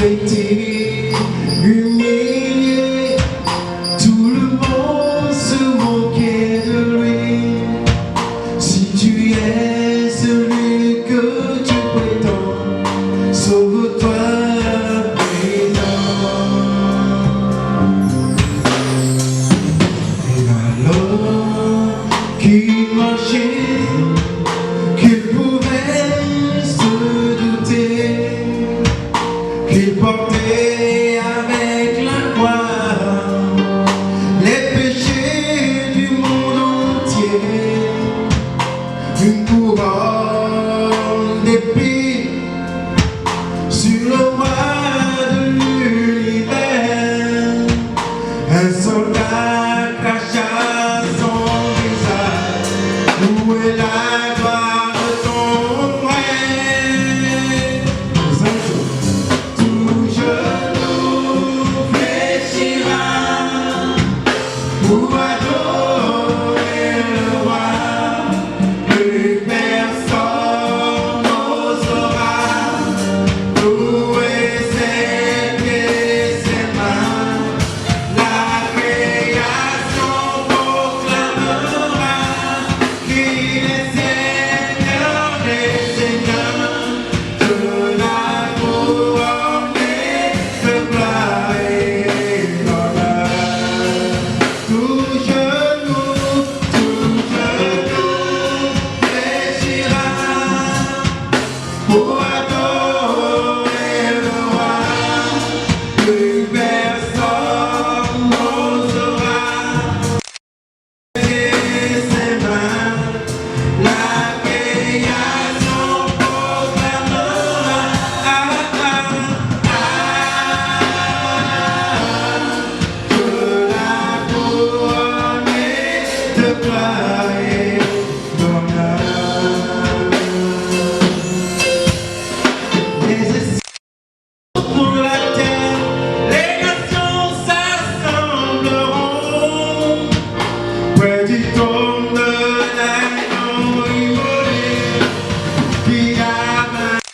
été humilié, tout le monde se moquait de lui. Si tu es celui que tu prétends, sauve-toi présent. Et alors qu'il marchait, qu'il pouvait se douter qu'il portait avec la croix les péchés du monde entier. Une couronne d'épines sur le roi de l'univers. Un soldat cracha son visage. Où est la gloire de ton règne? Tout genou fléchira pour adorer le roi. Plus personne n'osera louer ses pieds et ses mains. La création proclamera qu'il est Seigneur des seigneurs. De la couronne de gloire et d'honneur. Tout genou fléchira pour adorer le roi. Plus personne n'osera lever ses mains. La création proclamera que la couronne de gloire et d'honneur. Les esprits pour la terre, les nations s'assembleront près du trône de l'agneau immolé qui a vaincu.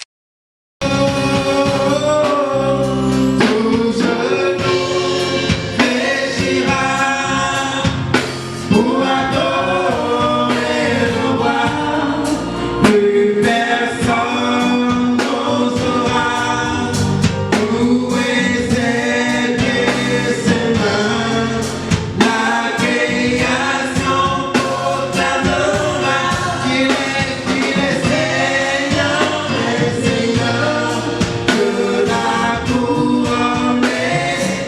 Tout genou fléchira pour adorer le roi. Plus personne n'osera louer ses pieds et ses mains. La création proclamera qu'il est Seigneur des seigneurs. Que la couronne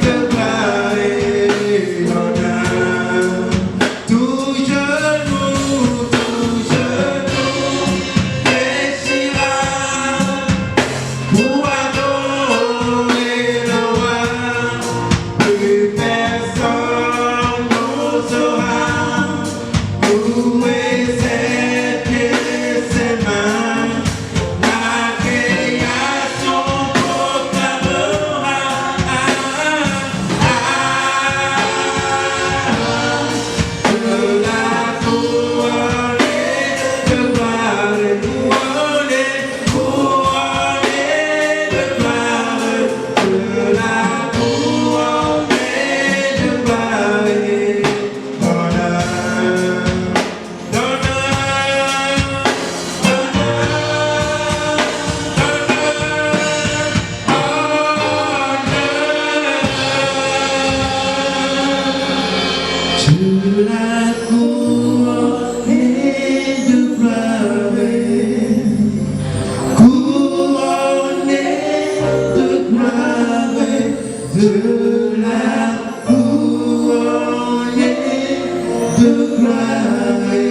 de gloire et d'honneur. Tout genou fléchira pour adorer le roi. Plus personne n'osera louer ses pieds et ses mains. La création proclamera que la couronne de gloire et couronne de gloire. Que la couronne de gloire et d'honneur. De la couronne de gloire, couronne de gloire, de la couronne de gloire et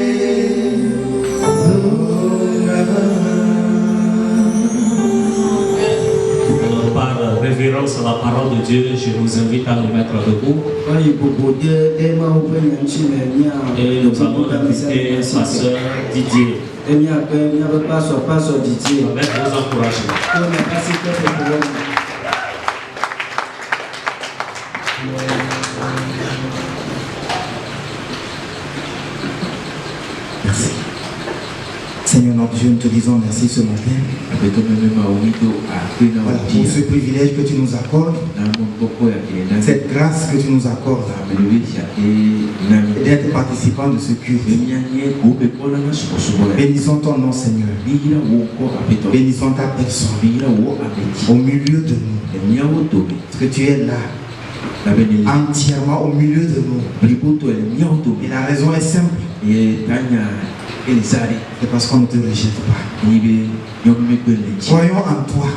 d'honneur. Par révérence à la parole de Dieu, je vous invite à nous mettre debout. Et nous allons inviter sa sœur Didier. Avec vos encouragements. Merci. Seigneur notre Dieu, nous te disons merci ce matin. Voilà, pour ce privilège que tu nous accordes, cette grâce que tu nous accordes, d'être participant de ce culte. Bénissons ton nom, Seigneur. Bénissons ta personne au milieu de nous. Parce que tu es là, entièrement au milieu de nous. Et la raison est simple. C'est parce qu'on ne te rejette pas. Croyons en toi.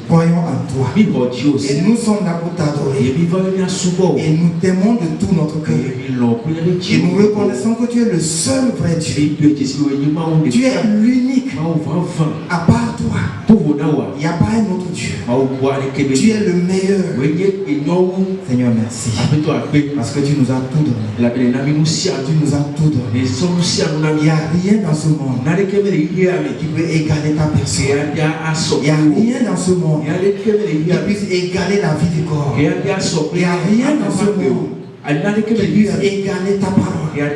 Croyons en toi. Et nous sommes là pour t'adorer. Et nous t'aimons de tout notre cœur. Et nous reconnaissons que tu es le seul vrai Dieu. Tu es l'unique. À part toi, il n'y a pas un autre Dieu. Tu es le meilleur. Seigneur, merci. Parce que tu nous as tout donné. Tu nous as tout donné. Il n'y a rien dans ce monde qui peut égaler ta personne. Il n'y a rien dans ce monde qui puisse égaler la vie du corps. Il n'y a rien dans ce monde qui puisse égaler ta parole. Il n'y a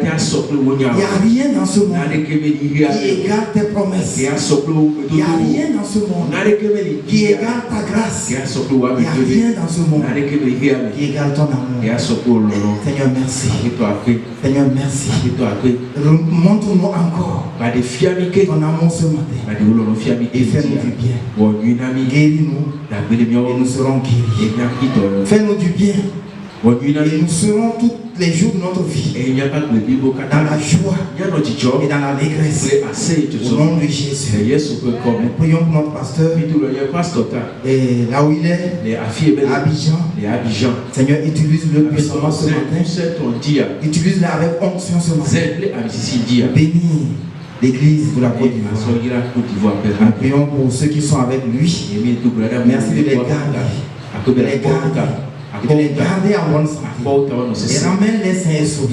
rien dans ce monde qui égale tes promesses. Il n'y a rien dans ce monde qui égale ta grâce. Il n'y a rien dans ce monde qui égale ton amour. Seigneur, merci. Seigneur, merci. Montre-nous encore ton amour ce matin. Et fais-nous du bien. Guéris-nous et nous serons guéris. Fais-nous du bien. Et nous serons tous les jours de notre vie dans la joie et dans l'allégresse. Au nom de Jésus. Nous prions pour notre pasteur. Et là où il est, à Abidjan. Seigneur, utilise-le puissamment ce matin. Utilise-le avec onction ce matin. Bénis l'église de la Côte d'Ivoire. Nous prions pour ceux qui sont avec lui. Merci de les garder. Et de les garder en bonne santé. Et ramène les saints et saufs.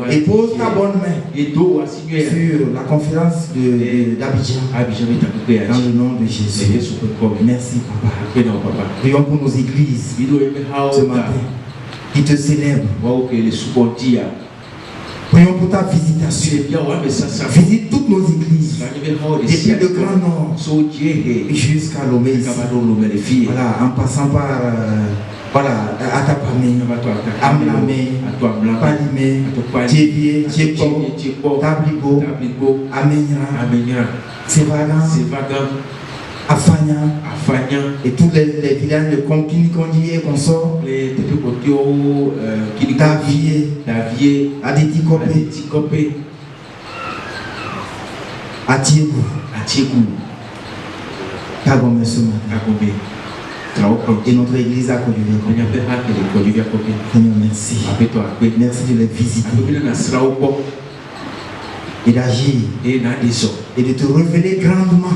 Et pose ta bonne main sur la conférence d'Abidjan. Dans le nom de Jésus. Merci, Papa. Prions pour nos églises ce matin qui te célèbrent. Prions pour ta visitation. Visite toutes nos églises. Depuis le Grand Nord jusqu'à Lomé. Voilà, en passant par Atapamé, Amlamé, Palimé, Tchévié, Tchépo, Tabligo, Amenyra, Sevagan, Afanya, et tous les villages de Konkini, Kondi et consorts, Davier, Adétikopé, Atiégou, Kagome ce matin. Et notre église a conduit. Seigneur, merci. Merci de les visiter et d'agir et de te révéler grandement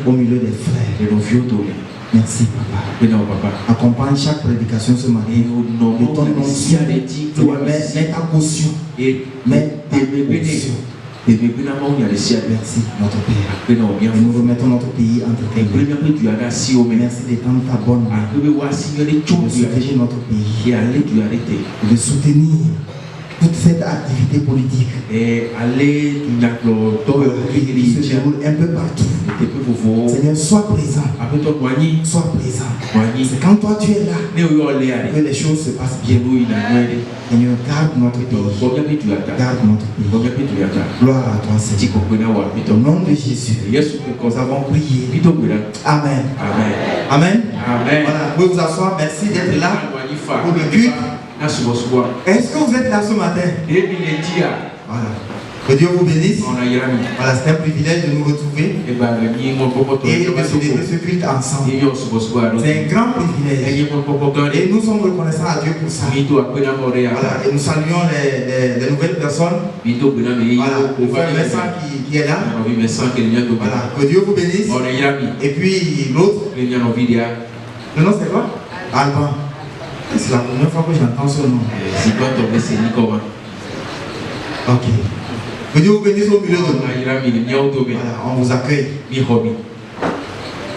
au milieu des frères. Merci, Papa. Accompagne chaque prédication ce matin. De ton nom, mets ta caution. Mets ta caution. Merci, notre Père. Et nous remettons notre pays entre tes mains. Merci d'étendre ta bonne main. De soutenir notre pays. Et de soutenir toute cette activité politique. Et aller qui se déroule un peu partout. Seigneur, sois présent. Sois présent. C'est quand toi tu es là que les choses se passent bien. Seigneur, garde notre pays. Garde notre pays. Gloire à toi, Seigneur. Au nom de Jésus, nous avons prié. Amen. Amen. Voilà, vous pouvez vous asseoir. Merci d'être là pour le culte. Est-ce que vous êtes là ce matin? Voilà. Que Dieu vous bénisse. Voilà, c'est un privilège de nous retrouver et de célébrer ce culte ensemble. C'est un grand privilège. Et nous sommes reconnaissants à Dieu pour ça. Voilà, et nous saluons les nouvelles personnes. Voilà, le frère Vincent qui est là. Voilà, que Dieu vous bénisse. Et puis l'autre. Le nom c'est quoi? Alban. C'est la première fois que j'entends ce nom. Ok. Que Dieu vous bénisse au milieu de nous. Voilà, on vous accueille.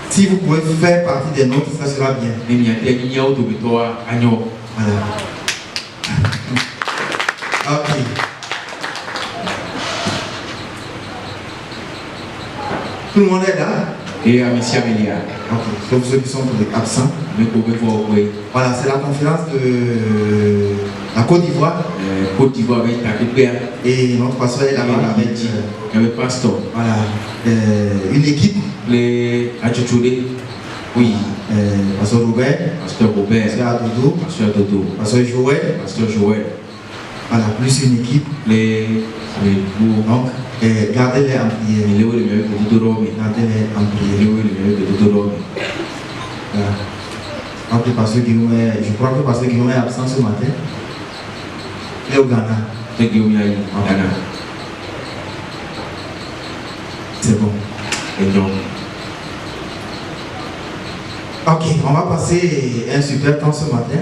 Si vous pouvez faire partie des nôtres, ça sera bien. Voilà. Ok. Tout le monde est là? Et à Messia Melia. Ok, sauf ceux qui sont absents. Voilà, c'est la conférence de la Côte d'Ivoire. Côte d'Ivoire avec Takepea. Et notre pasteur est là-bas avec le pasteur. Voilà, une équipe. Les Adjoutoulé. Oui, pasteur Robert. Pasteur Robert. Pasteur Adodo. Pasteur Dodo. Pasteur Joël. Pasteur Joël. Voilà, plus une équipe. Donc, gardez-les en prière. Gardez-les en prière. Voilà. Donc, je crois que Pasteur Guillaume est absent ce matin. Il est au Ghana. C'est bon. Ok, on va passer un super temps ce matin.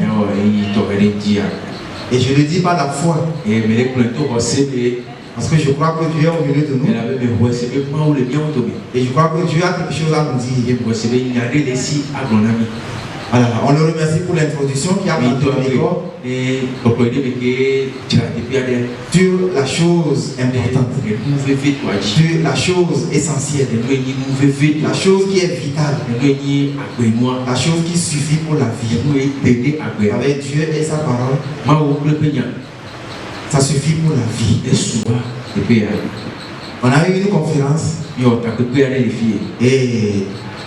Et je le dis par la foi. Parce que je crois que Dieu est au milieu de nous. Et je crois que Dieu a quelque chose à nous dire. Voilà, on le remercie pour l'introduction qui a été sur la chose importante, sur la chose essentielle, la chose qui est vitale, la chose qui suffit pour la vie. Avec Dieu et sa parole, ça suffit pour la vie. On a eu une conférence et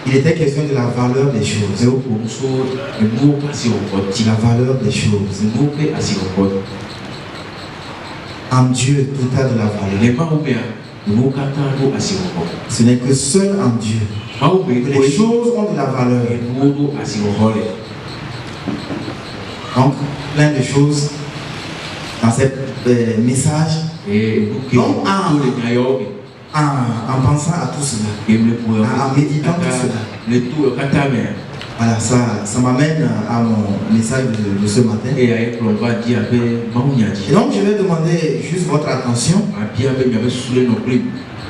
il était question de la valeur des choses. La valeur des choses. En Dieu, tout a de la valeur. Ce n'est que seul en Dieu que les choses ont de la valeur. Donc, plein de choses dans ce message. Donc, en pensant à tout cela, en méditant tout cela. Voilà, ça m'amène à mon message de ce matin. Et donc je vais demander juste votre attention.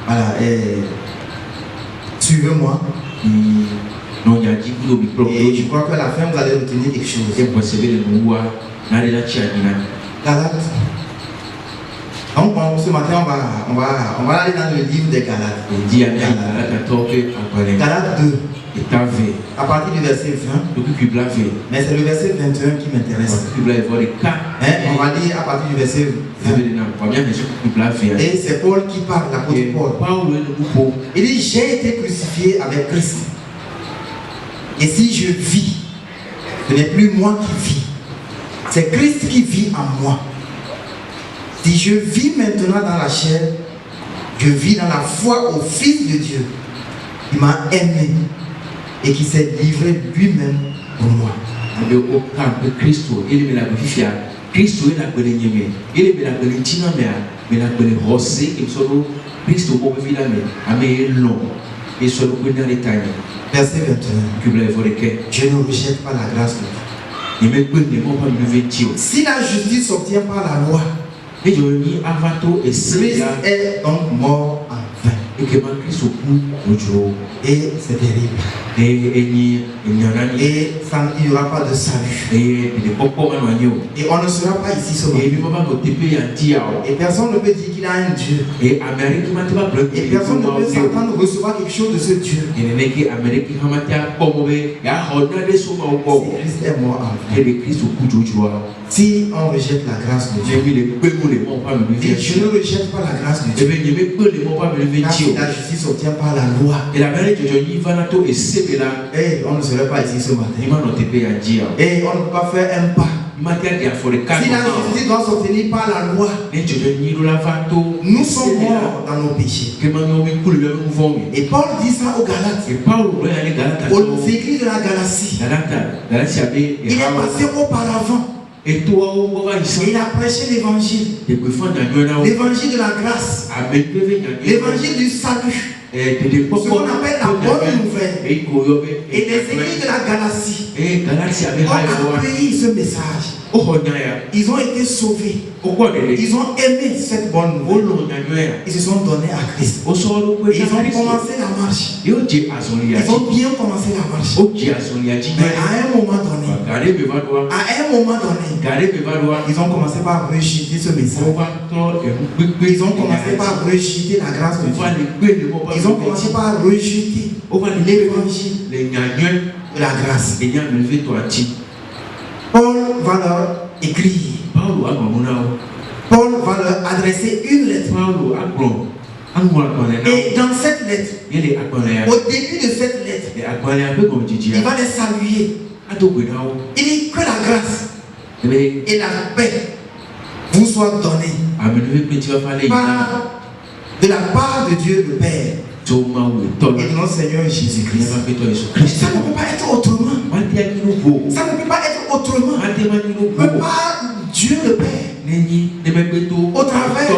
Voilà, suivez-moi. Et je crois qu'à la fin vous allez retenir quelque chose. Galates. Donc ce matin on va aller dans le livre des Galates. Galates 2. À partir du verset 20. Mais c'est le verset 21 qui m'intéresse. On va lire à partir du verset 20. Et c'est Paul qui parle, l'apôtre Paul. Il dit, j'ai été crucifié avec Christ. Et si je vis, ce n'est plus moi qui vis. C'est Christ qui vit en moi. Si je vis maintenant dans la chair, je vis dans la foi au Fils de Dieu. Il m'a aimé et qui s'est livré lui-même pour moi. Verset 21. Je ne rejette pas la grâce de Dieu. Si la justice s'obtient par la loi, Christ est donc mort en vain. Et c'est terrible. Et il n'y aura pas de salut. Et on ne sera pas ici ce matin. Et personne ne peut dire qu'il a un Dieu. Et personne ne peut s'attendre recevoir quelque chose de ce Dieu. Si Christ est mort en vain. Si on rejette la grâce de Dieu, et je ne rejette pas la grâce de Dieu, car si la justice s'obtient par la loi, et on ne serait pas ici ce matin, et on ne peut pas faire un pas. Si la justice doit s'obtenir par la loi, nous sommes morts dans nos péchés. Et Paul dit ça aux Galates. Paul nous écrit de la Galatie. Il est passé auparavant. Et il a prêché l'évangile. L'évangile de la grâce. L'évangile du salut. Ce qu'on appelle la bonne nouvelle. Et les églises de la Galatie ont accueilli ce message. Ils ont été sauvés. Ils ont aimé cette bonne nouvelle. Ils se sont donnés à Christ. Ils ont commencé la marche. Ils ont bien commencé la marche. Mais à un moment donné, ils ont commencé par rejeter ce message. Ils ont commencé par rejeter la grâce de Dieu. ils ont commencé par rejeter l'évangile de la grâce. Paul va leur écrire. Paul va leur adresser une lettre. Et dans cette lettre, au début de cette lettre, il va les saluer. Il dit que la grâce et la paix vous soient données de la part de Dieu le Père et de notre Seigneur Jésus-Christ. Ça ne peut pas être autrement. Ça ne peut pas être autrement. Que par Dieu le Père, au travers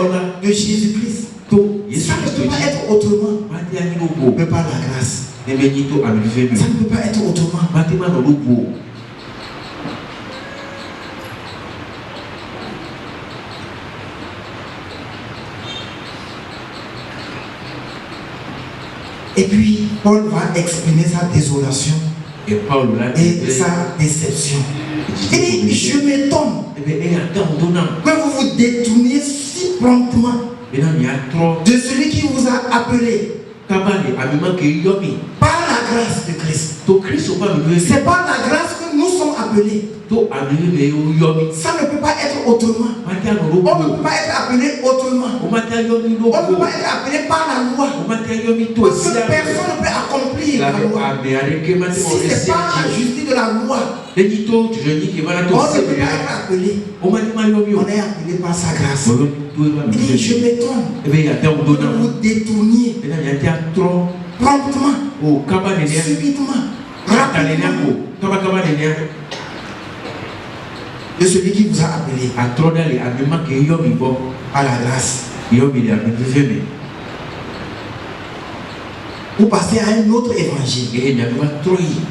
de Jésus-Christ. Ça ne peut pas être autrement que par la grâce. Ça ne peut pas être autrement. Et puis, Paul va exprimer sa désolation et sa déception. Et je m'étonne que vous vous détourniez si promptement de celui qui vous a appelé par la grâce de Christ. C'est par la grâce que nous sommes appelés. Ça ne peut pas être autrement. On ne peut pas être appelé autrement. On ne peut pas être appelé par la loi. Parce que personne ne peut accomplir la loi. Si ce n'est pas la justice de la loi, on ne peut pas être appelé. On est appelé par sa grâce. Et je m'étonne que vous détourniez promptement, subitement, rapidement de celui qui vous a appelé à la grâce. Vous passez à un autre évangile.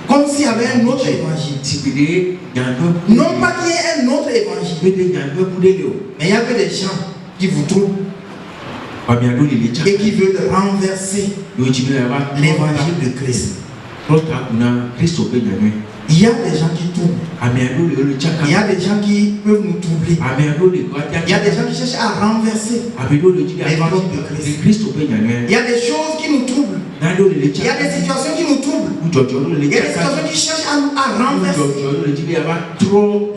Comme s'il y avait un autre évangile. Non pas qu'il y ait un autre évangile. Mais il y avait des gens qui vous trouvent et qui veulent renverser l'évangile de Christ. Il y a des gens qui tournent. Il y a des gens qui peuvent nous troubler. Il y a des gens qui cherchent à renverser l'évangile de Christ. Il y a des choses qui nous troublent. Il y a des situations qui nous troublent. Il y a des situations qui cherchent à renverser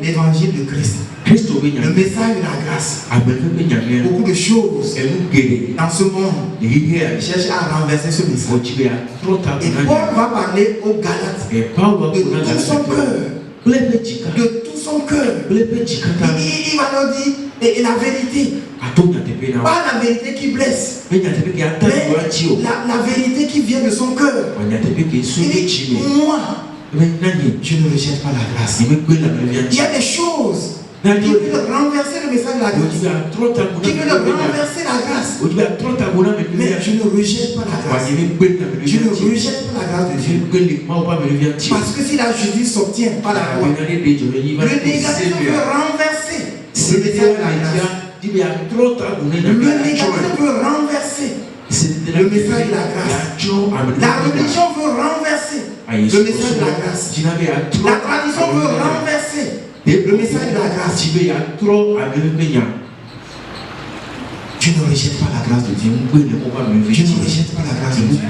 l'évangile de Christ. Le message de la grâce. Beaucoup de choses dans ce monde cherchent à renverser ce message. Et Paul va parler aux Galates de tout son cœur. De tout son cœur. Il va leur dire et la vérité. Pas la vérité qui blesse, mais la vérité qui vient de son cœur. Il dit, moi, je ne rejette pas la grâce. Il y a des choses qui veulent renverser le message de la grâce, qui veulent renverser la grâce. Mais je ne rejette pas la grâce. Je ne rejette pas la grâce de Dieu. Parce que si la justice s'obtient par la loi, le négatif veut renverser le message de la grâce. Le négatif veut renverser le message de la grâce. La religion veut renverser le message de la grâce. La tradition veut renverser le message de la grâce. Je ne rejette pas la grâce de Dieu. Je ne rejette pas la grâce de Dieu.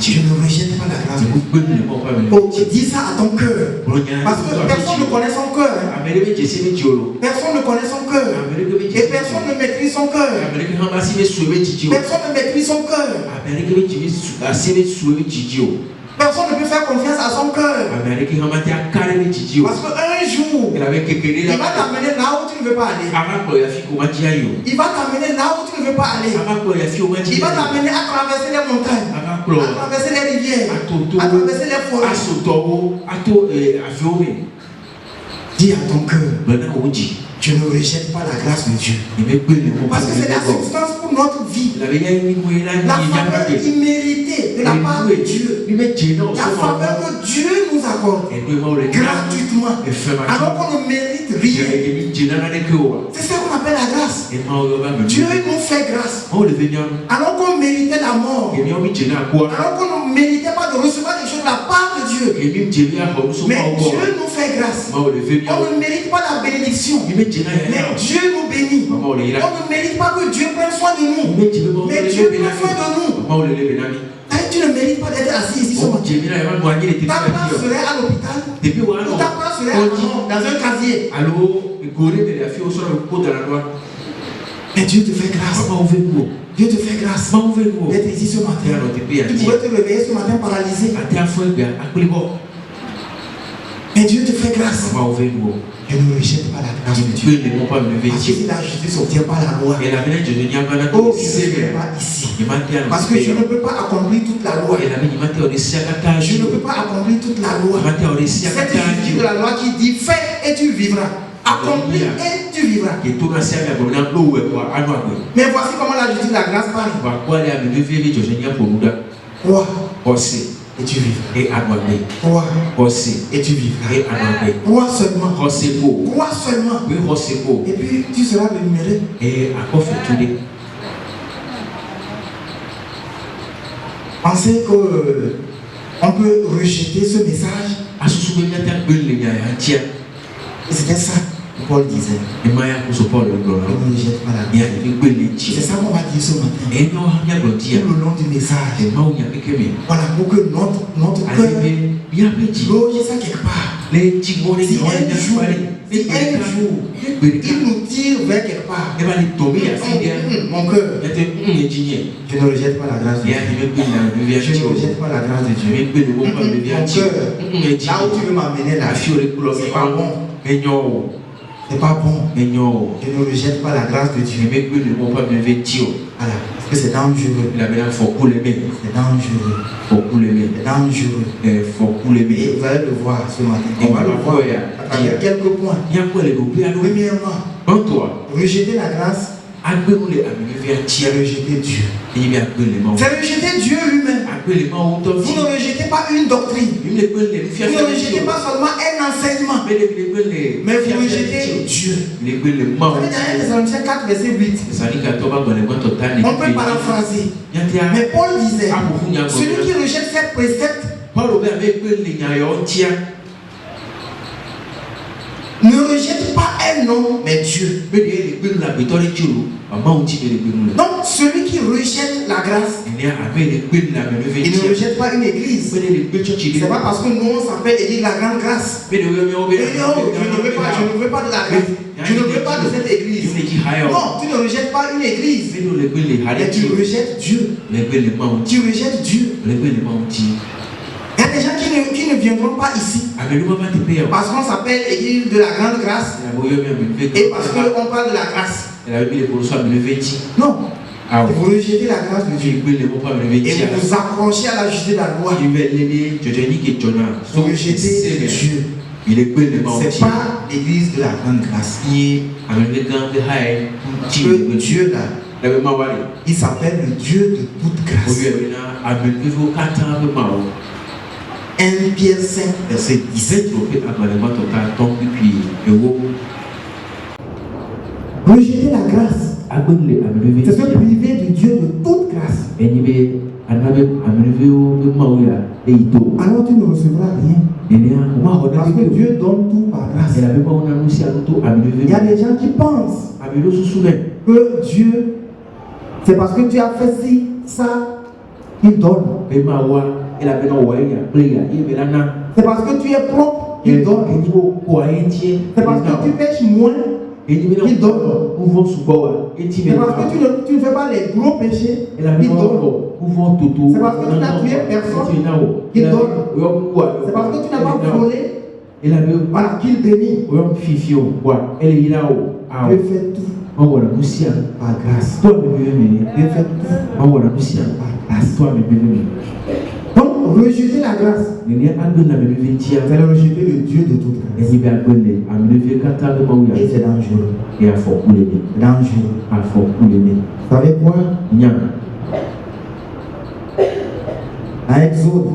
Je ne rejette pas la grâce de Dieu. Oh, dis ça à ton cœur. Parce que personne ne connaît son cœur. Personne ne connaît son cœur. Et personne ne maîtrise son cœur. Personne ne maîtrise son cœur. Personne ne peut faire confiance à son cœur. Parce qu'un jour, il va t'amener là où tu ne veux pas aller. Il va t'amener là où tu ne veux pas aller. Il va t'amener à traverser les montagnes, à traverser les rivières, à traverser les forêts. Dis à ton cœur, je ne rejette pas la grâce de Dieu. Parce que c'est la substance pour notre vie. La faveur imméritée de la part de Dieu. La faveur que Dieu nous accorde gratuitement. Alors qu'on ne mérite rien. C'est ce qu'on appelle la grâce. Dieu nous fait grâce. Alors qu'on méritait la mort. Alors qu'on ne méritait pas de recevoir des choses de la part de Dieu. Mais Dieu nous fait grâce. On ne mérite pas la bénédiction. Mais Dieu nous bénit. On ne mérite pas que Dieu prenne soin de nous. Mais Dieu prend soin de nous. Tu ne mérites pas d'être assis ici ce matin. Ta place serait à l'hôpital. Ou ta place serait dans un casier. Mais Dieu te fait grâce. Dieu te fait grâce d'être ici ce matin. Tu pourrais te réveiller ce matin paralysé. Mais Dieu te fait grâce. Je ne rejette pas la grâce de Dieu. Parce que si la justice n'obtient pas la loi, oh, je ne serai pas ici. Parce que je ne peux pas accomplir toute la loi. Je ne peux pas accomplir toute la loi. Cette justice de la loi qui dit fais et tu vivras. Accomplis et tu vivras. Mais voici comment la justice de la grâce parle. Crois et tu vivras. Crois et tu vivras. Crois seulement. Crois seulement. Et puis tu seras rémunéré. Pensez qu'on peut rejeter ce message. Et c'était ça que Paul disait. Ne rejette pas la grâce. C'est ça qu'on va dire ce matin. Tout le long du message. Voilà, pour que notre cœur loge ça quelque part. Si un jour, il nous tire vers quelque part. Mon cœur, je ne rejette pas la grâce de Dieu. Je ne rejette pas la grâce de Dieu. Mon cœur, là où tu veux m'amener là, c'est pas bon. C'est pas bon. Je ne rejette pas la grâce de Dieu. Voilà, parce que c'est dangereux. C'est dangereux. Et vous allez le voir ce matin. On va le voir à travers quelques points. Premièrement, rejeter la grâce, c'est rejeter Dieu. C'est rejeter Dieu lui-même. Vous ne rejetez pas une doctrine. Vous ne rejetez pas seulement un enseignement. Mais vous rejetez Dieu. Vous avez dans 1 Thessaloniciens 4, verset 8. On peut paraphraser. Mais Paul disait, celui qui rejette ces préceptes ne rejette pas un homme, mais Dieu. Donc, celui qui rejette la grâce, il ne rejette pas une église. C'est pas parce que nous on s'appelle église la grande grâce. Je ne veux pas de la grâce. Je ne veux pas de cette église. Non, tu ne rejettes pas une église. Mais tu rejettes Dieu. Tu rejettes Dieu. Il y a des gens qui ne viendront pas ici parce qu'on s'appelle l'église de la grande grâce et parce qu'on parle de la grâce. Non. Vous rejetez la grâce de Dieu et vous vous accrochez à la justice de la loi. Vous rejetez Dieu. C'est pas l'église de la grande grâce. Le Dieu là, il s'appelle le Dieu de toute grâce. 1 Pierre 5, verset 17. Rejeter la grâce, c'est se priver de Dieu de toute grâce. Alors tu ne recevras rien. Parce que Dieu donne tout par grâce. Il y a des gens qui pensent que Dieu, c'est parce que tu as fait ci, ça, qu'il donne. C'est parce que tu es propre qu'il donne. C'est parce que tu pêches moins qu'il donne. C'est parce que tu ne fais pas les gros péchés qu'il donne. C'est parce que tu n'as tué personne qu'il donne. C'est parce que tu n'as pas volé voilà, qu'il bénit. Dieu fait tout par grâce. Dieu fait tout par grâce. Donc, rejeter la grâce, c'est le rejeter le Dieu de toute grâce. Et c'est dangereux. C'est dangereux. Vous savez quoi? À Exode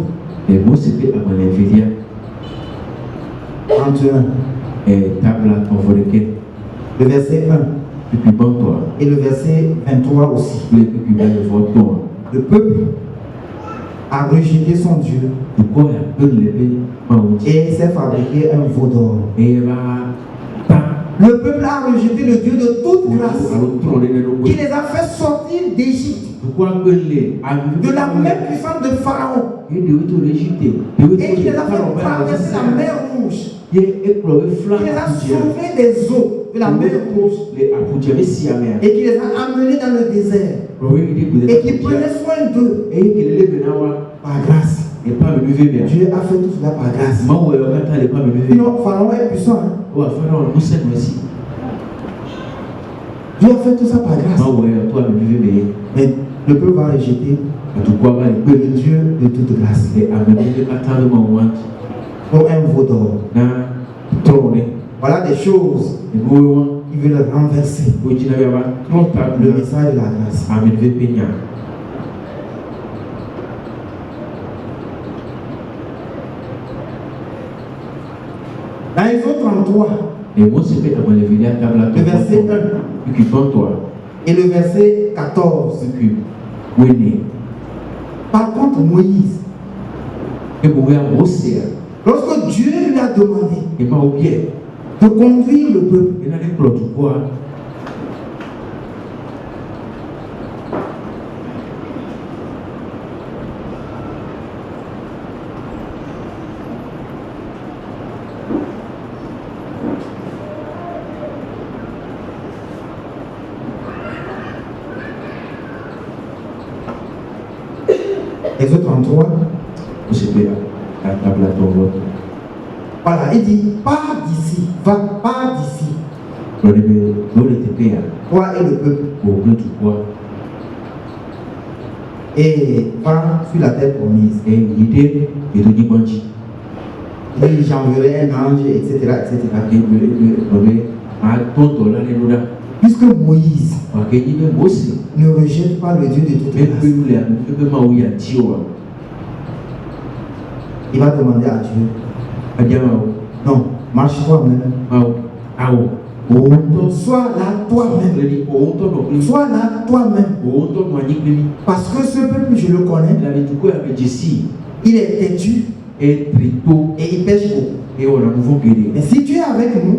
31, le verset 1 et le verset 23 aussi. Le peuple a rejeté son Dieu et s'est fabriqué un veau d'or. Le peuple a rejeté le Dieu de toute grâce qui les a fait sortir d'Égypte, de la main puissante de Pharaon, et qui les a fait traverser la mer Rouge, qui les a sauvés des eaux de la mer Rouge, et qui les a amenés dans le désert, et qui prenait soin d'eux par grâce. Dieu a fait tout cela par grâce. Sinon, Pharaon est puissant. Hein? Dieu a fait tout ça par grâce. Mais le peuple va rejeter le Dieu de toute grâce. Pour un veau d'or. Voilà des choses qui veulent renverser le message de la grâce. Dans Exode 33, le verset 1 et le verset 14. Par contre, Moïse, lorsque Dieu lui a demandé de conduire le peuple, Exode 33. Voilà, il dit, pars d'ici, pars d'ici. Toi et le peuple. Et pars sur la terre promise. Et j'enverrai un ange, etc. Puisque Moïse ne rejette pas le Dieu de toute grâce, il va demander à Dieu, non, marche toi-même. Sois là toi-même. Sois là toi-même. Parce que ce peuple, je le connais, il est têtu et il pêche beaucoup. Mais si tu es avec nous,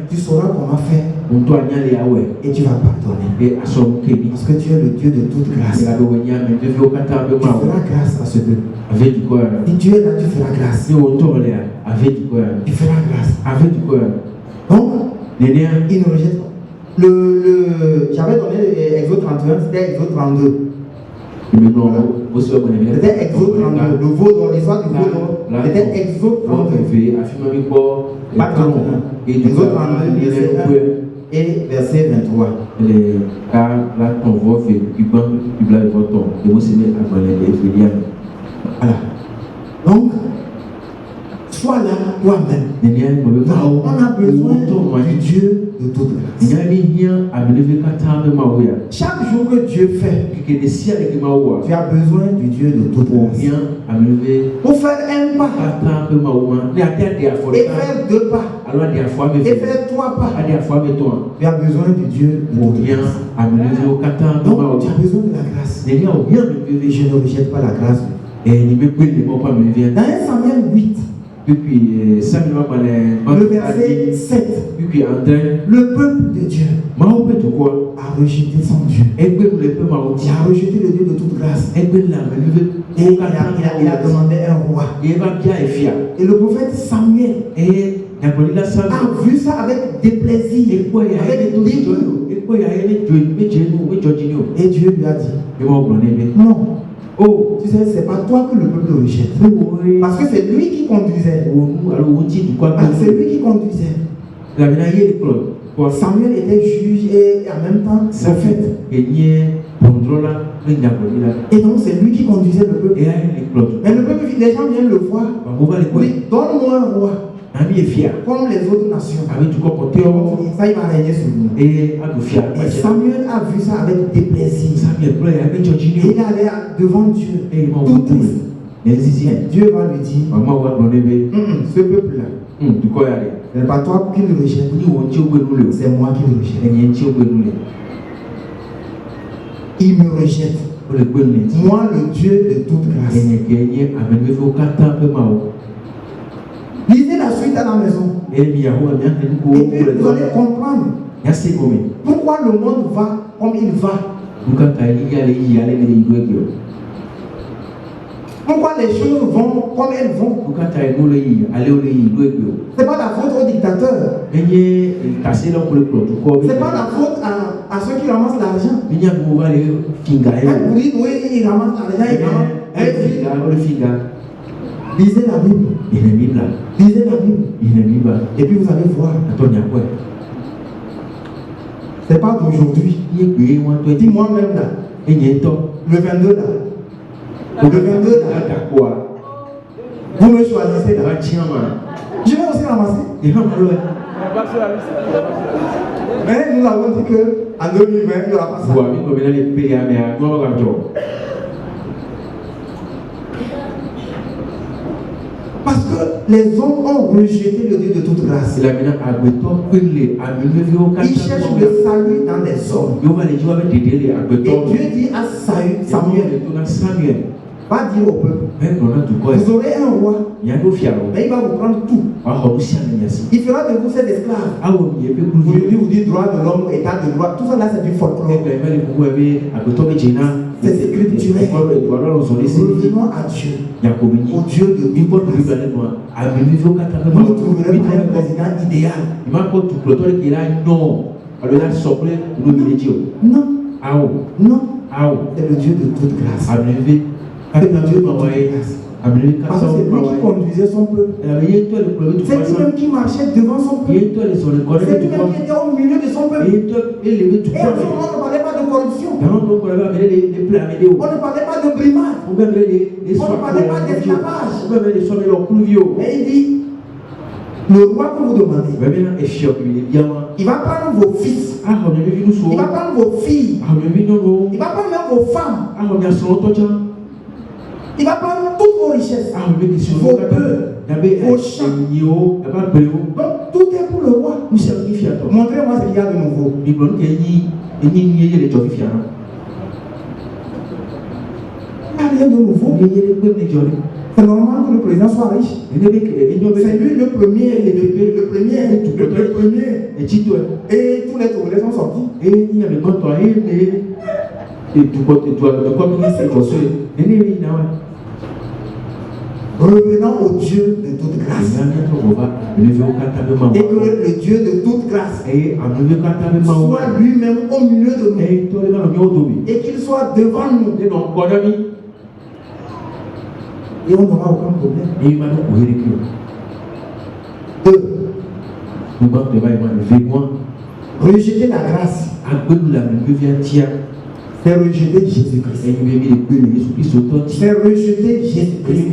tu sauras comment faire. Et tu vas pardonner. Parce que tu es le Dieu de toute grâce. Tu feras grâce à ce peuple. Si tu es là, tu feras grâce. Tu feras grâce. Donc, il ne rejette pas. J'avais donné Exode 31, c'était Exode 32. C'était Exode 32. Le veau d'or, l'histoire du veau d'or. C'était Exode 32. Pas 31. Exode 32, verset 1 et verset 23. Voilà. Donc, sois là toi-même. On a besoin du Dieu de toute grâce. Chaque jour que Dieu fait, tu as besoin du Dieu de toute grâce. Pour faire un pas, et faire deux pas, et faire trois pas, tu as besoin du Dieu de toute grâce. Donc, tu as besoin de la grâce. Je ne rejette pas la grâce. Dans 1 Samuel 8, le verset 7, le peuple de Dieu a rejeté son Dieu. Il a rejeté le Dieu de toute grâce. Et il a demandé un roi. Et le prophète Samuel a vu ça avec déplaisir, avec dégoût. Et Dieu lui a dit, non. Oh, tu sais, c'est pas toi que le peuple rejette. Parce que c'est lui qui conduisait. C'est lui qui conduisait. Samuel était juge et en même temps prophète. Et donc c'est lui qui conduisait le peuple. Mais le peuple, les gens viennent le voir. Oui, donne-moi un roi. Comme les autres nations. Ça, il va régner sur nous. Et Samuel a vu ça avec déplaisir. Et il allait devant Dieu, tout triste. Et Dieu va lui dire, ce peuple-là, ce n'est pas toi qui le rejette, c'est moi qui le rejette. Il me rejette. Moi, le Dieu de toute grâce. Lisez la suite à la maison. Et puis vous allez comprendre pourquoi le monde va comme il va. Pourquoi les choses vont comme elles vont. C'est pas la faute au dictateur. C'est pas la faute à ceux qui ramassent l'argent. Vous dites oui, ils ramassent l'argent. Lisez la Bible. Lisez la Bible. Et puis vous allez voir. C'est pas d'aujourd'hui. Dis-moi même là. Le 22 là. Le 22 là. Vous me choisissez là. Je vais aussi ramasser. Mais nous avons dit qu'en 2020, il n'y aura pas ça. Parce que les hommes ont rejeté le Dieu de toute grâce. Ils cherchent le salut dans les hommes. Et Dieu dit à Samuel, va dire au peuple, vous aurez un roi, mais il va vous prendre tout. Il fera de vous ses esclaves. Aujourd'hui, vous dites droit de l'homme, état de droit, tout ça là c'est du folklore. C'est scripturel. Revenons à Dieu, au Dieu de toute grâce. Vous ne trouverez pas un président idéal. Non, c'est le Dieu de toute grâce. C'est le Dieu de toute grâce. Parce que c'est lui qui conduisait son peuple. C'est lui-même qui marchait devant son peuple. C'est lui-même qui était au milieu de son peuple. Et en ce moment, on ne parlait pas de corruption. On ne parlait pas de brimade. On ne parlait pas d'esclavage. Mais il dit, le roi que vous demandez, il va prendre vos fils, il va prendre vos filles, il va prendre même vos femmes, il va prendre toutes vos richesses, vos bœufs, vos champs. Donc tout est pour le roi. Montrez-moi ce qu'il y a de nouveau. Il n'y a rien de nouveau. C'est normal que le président soit riche. C'est lui le premier. Et tous les Togolais sont sortis. Revenons au Dieu de toute grâce. Et que le Dieu de toute grâce soit lui-même au milieu de nous. Et qu'il soit devant nous. Et on n'aura aucun problème. 2. Rejeter la grâce. C'est rejeter Jésus-Christ. C'est rejeter Jésus-Christ.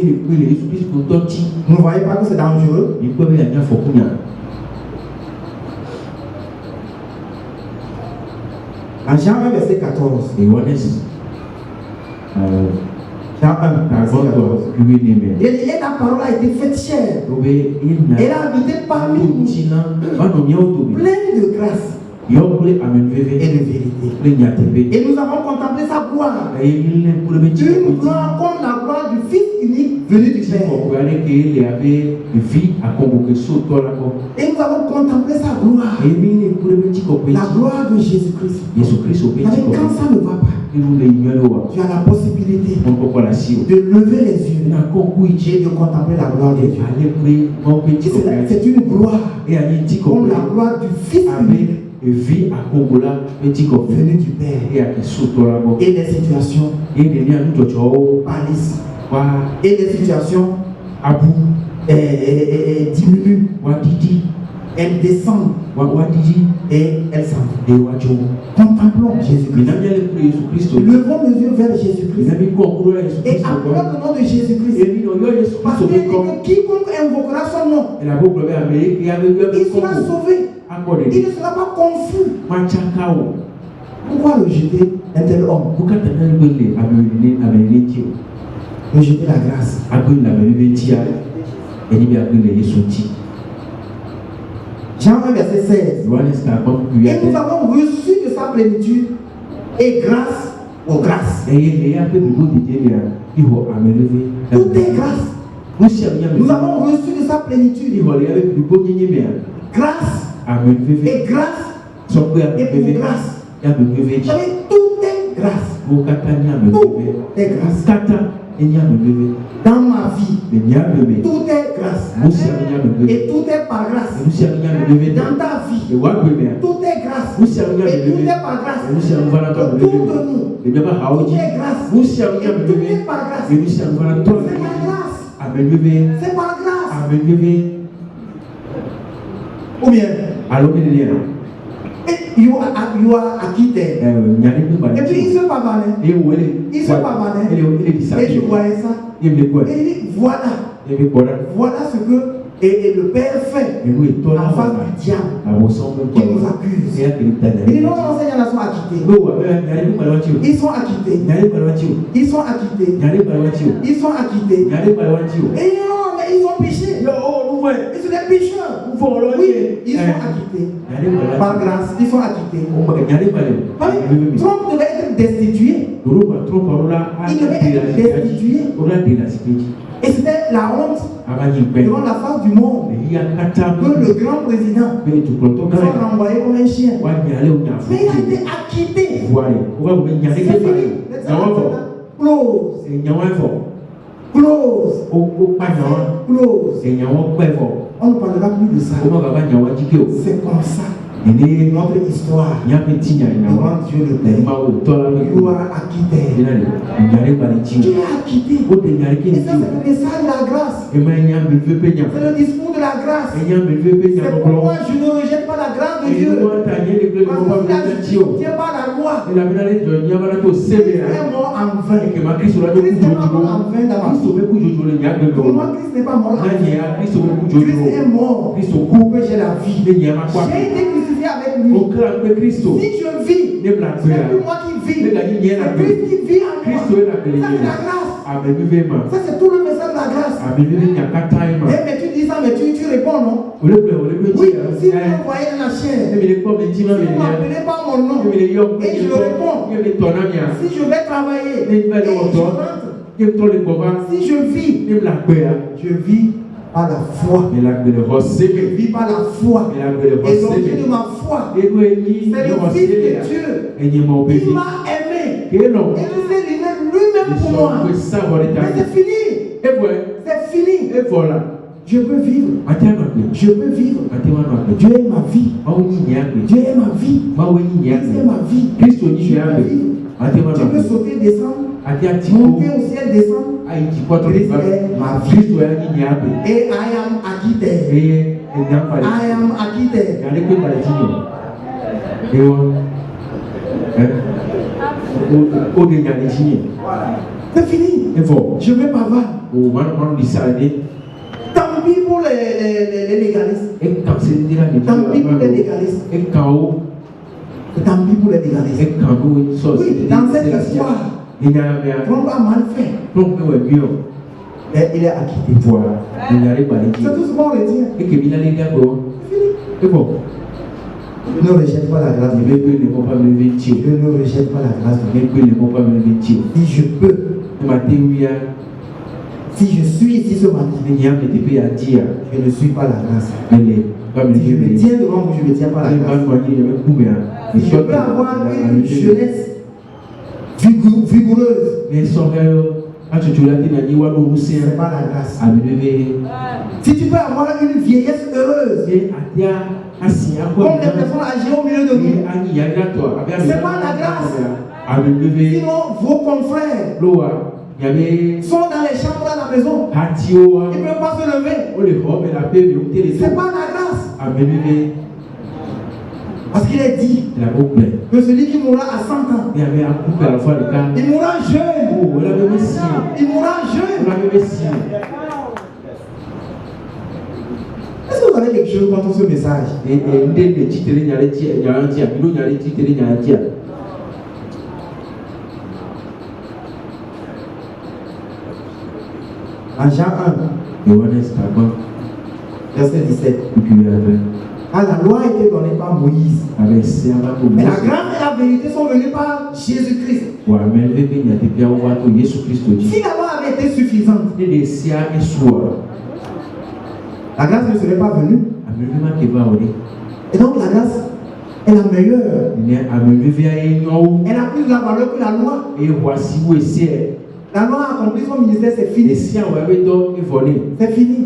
Vous ne voyez pas que c'est dangereux? En Jean 1, verset 14. Jean 1, verset 14. Et la parole a été faite chair. Elle a habité parmi nous, pleine de grâce et de vérité. Et nous avons contemplé sa gloire. Une gloire comme la gloire du Fils unique venu du Père. Et nous avons contemplé sa gloire. La gloire de Jésus-Christ. Avec quand ça ne va pas, tu as la possibilité de lever les yeux et de contempler la gloire de Dieu. C'est une gloire comme la gloire du Fils unique venu du Père. Et les situations pâlissent. Et les situations diminuent. Elles descendent et elles s'en vont. Contemplons Jésus-Christ. Levons les yeux vers Jésus-Christ. Et appelons le nom de Jésus-Christ. Parce qu'il dit que quiconque invoquera son nom, il sera sauvé. Il ne sera pas confus. Pourquoi rejeter un tel homme? Rejeter la grâce. Jean 1, verset 16. Et nous avons reçu de sa plénitude et grâce aux grâces. Tout est grâce. Nous avons reçu de sa plénitude. Grâce et grâce et pour grâce. Vous savez, tout est grâce. Tout est grâce. Dans ma vie, tout est grâce. Et tout est par grâce. Dans ta vie, tout est grâce. Et tout est par grâce. Autour de nous, tout est grâce. Et tout est par grâce. C'est par grâce. C'est par grâce. Ou bien, you are acquitté. Et puis il se pavanait. Et je voyais ça. Et il dit voilà. Voilà ce que et le Père fait en face du diable qui nous accuse. Il dit non, non, Seigneur, ils sont acquittés. Ils sont acquittés. Ils sont acquittés. Ils sont acquittés. Et non, mais ils ont péché. Ils sont des pécheurs. Oui, ils sont acquittés. Par grâce, ils sont acquittés. Trump devait être destitué. Il devait être destitué. Et c'était la honte devant la face du monde que le grand président soit renvoyé comme un chien. Mais il a été acquitté. C'est fini. Close. On ne parlera plus de ça. C'est comme ça. Notre histoire devant Dieu le Père. You are acquitté. Tu es acquitté. Et ça, c'est le message de la grâce. C'est le discours de la grâce. C'est pourquoi je ne rejette pas la grâce de Dieu. Parce que je ne tiens pas la loi. Christ est mort en vain. Christ n'est pas mort en vain dans ma vie. Pour moi, Christ n'est pas mort en vain. Christ est mort pour que j'ai la vie. J'ai été crucifié avec lui. Si je vis, c'est plus moi qui vis. C'est Christ qui vit en moi. Ça, c'est la grâce. Ça, c'est tout le message de la grâce. Mais tu dis ça, mais tu réponds non. Oui, si vous me voyez dans la chair, si vous ne m'appelez pas mon nom, et je réponds, si je vais travailler, et je rentre, si je vis par la foi. Je vis par la foi. Et l'objet de ma foi, c'est le Fils de Dieu. Il m'a aimé. Et il s'est livré lui-même pour moi. Mais c'est fini. C'est fini. Je peux vivre. Je peux vivre. Dieu est ma vie. Dieu est ma vie. Christ est ma vie. Je peux vivre. Tu peux sauter, descendre, monter au ciel, descendre. Christ est ma vie. Et I am acquitté. I am acquitté. C'est fini. Je vais pas voir. Tant pis pour les légalistes. Tant pis pour les légalistes. Tant pis pour les légalistes. Oui, dans cette histoire, Trump a mal fait. Mais il est acquitté. C'est tout ce qu'on retient. C'est fini. Je ne rejette pas la grâce de Dieu. Je ne rejette pas la grâce de Dieu. Si je peux, si je suis ici ce matin, je ne suis pas la grâce. Si je me tiens devant vous, je ne tiens pas la grâce. Si je peux avoir une jeunesse vigoureuse, c'est pas la grâce. Si tu peux avoir une vieillesse heureuse, comme les personnes âgées au milieu de nous, c'est pas la grâce. Sinon, vos confrères sont dans les chambres à la maison. Ils ne peuvent pas se lever. C'est pas la grâce. Parce qu'il est dit que celui qui mourra à 100 ans, il mourra jeune. Il mourra jeune. Est-ce que vous avez quelque chose contre ce message? En Jean 1, verset 17. Ah, la loi a été donnée par Moïse. Mais la grâce et la vérité sont venues par Jésus-Christ. Si la loi avait été été suffisante, la grâce ne serait pas venue. Et donc la grâce est la meilleure. Elle a plus de la valeur que la loi. La loi a accompli son ministère, c'est fini. C'est fini.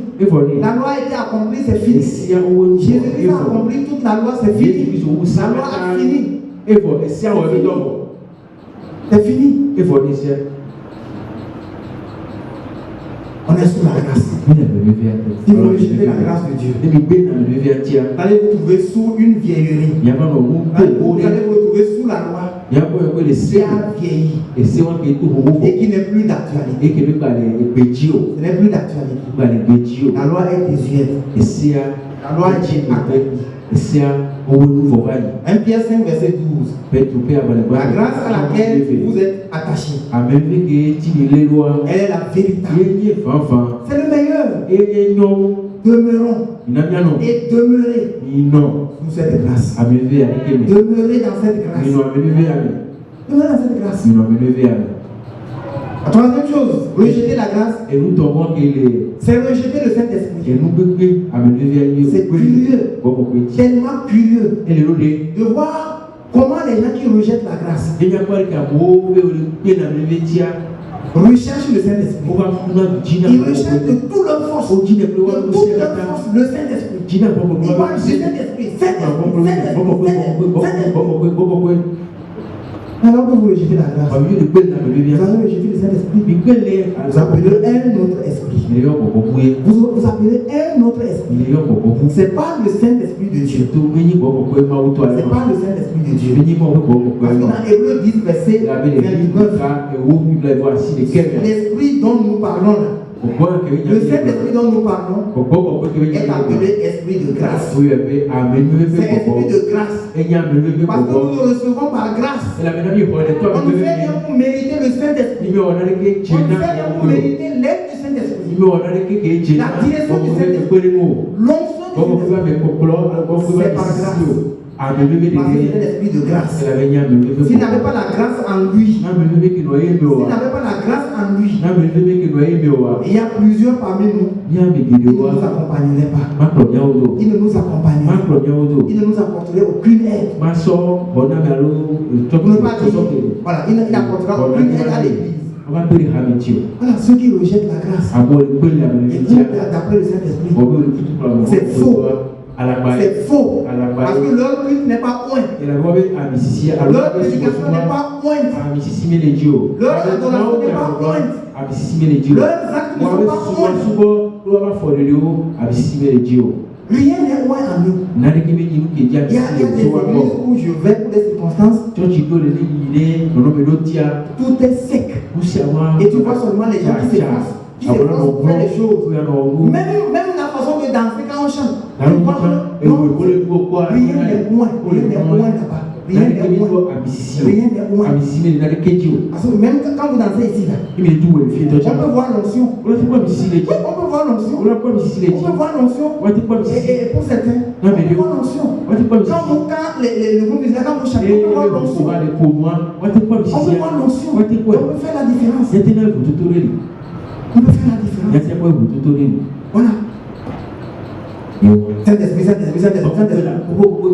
La loi a été accomplie, c'est fini. Jésus-Christ a accompli toute la loi, c'est fini. La loi a fini. C'est fini. On est sous la grâce. Si vous rejetez la grâce de Dieu, vous allez vous trouver sous une vieillerie. Vous allez vous retrouver sous la loi qui a vieilli et qui n'est plus d'actualité. Ce n'est plus d'actualité. La loi est désuète. La loi est accomplie. 1 Pierre 5, verset 12. La grâce à laquelle vous êtes attachés, elle est la véritable. C'est le meilleur. Demeurons et demeurez sous cette grâce. Demeurez dans cette grâce. Demeurez dans cette grâce. La troisième chose, rejeter la grâce, c'est rejeter le Saint-Esprit. C'est curieux, tellement curieux de voir comment les gens qui rejettent la grâce recherchent le Saint-Esprit. Ils recherchent de toute leur force, le Saint-Esprit. Ils parlent du Saint-Esprit. Alors que vous rejetez la grâce, vous allez rejeter le Saint-Esprit. Vous appelez un autre esprit. Vous appelez un autre esprit. Ce n'est pas le Saint-Esprit de Dieu. Ce n'est pas le Saint-Esprit de Dieu. Parce que dans Hébreux 10, verset 29, l'esprit dont nous parlons là, le Saint-Esprit dont nous parlons est appelé esprit de grâce. C'est esprit de grâce. Parce que nous le recevons par grâce. On ne fait rien pour mériter le Saint-Esprit. On ne fait rien pour mériter l'aide du Saint-Esprit. La direction du Saint-Esprit. L'onction du Saint-Esprit. C'est par grâce. Parce que c'est l'esprit de grâce. S'il n'avait pas la grâce en lui, s'il n'avait pas la grâce en lui, il y a plusieurs parmi nous, ils ne nous accompagneraient pas. Ils ne nous accompagneraient pas. Ils ne nous apporteraient aucune aide. Voilà, il n'apportera aucune aide à l'église. Voilà, ceux qui rejettent la grâce et qui d'après le Saint-Esprit, c'est faux. C'est faux. Parce que leur but n'est pas pointe. Leur prédication n'est pas pointe. Leur adoration n'est pas pointe. Leurs actes ne sont pas pointe. Rien n'est loin en nous. Il y a des églises où je vais pour des circonstances. Tout est sec. Et tu vois seulement les gens qui s'efforcent. Qui s'efforcent pour faire les choses. Même la façon de danser quand on chante. Rien n'est loin. Rien n'est loin là-bas. Rien n'est loin. Parce que même quand vous dansez ici, là, on peut voir l'onction. Oui, on peut voir l'onction. On peut voir l'onction. Et pour certains, on peut voir l'onction. Quand le groupe musical, quand vous chantez, on peut voir l'onction. On peut voir l'onction. On peut faire la différence. On peut faire la différence. Voilà.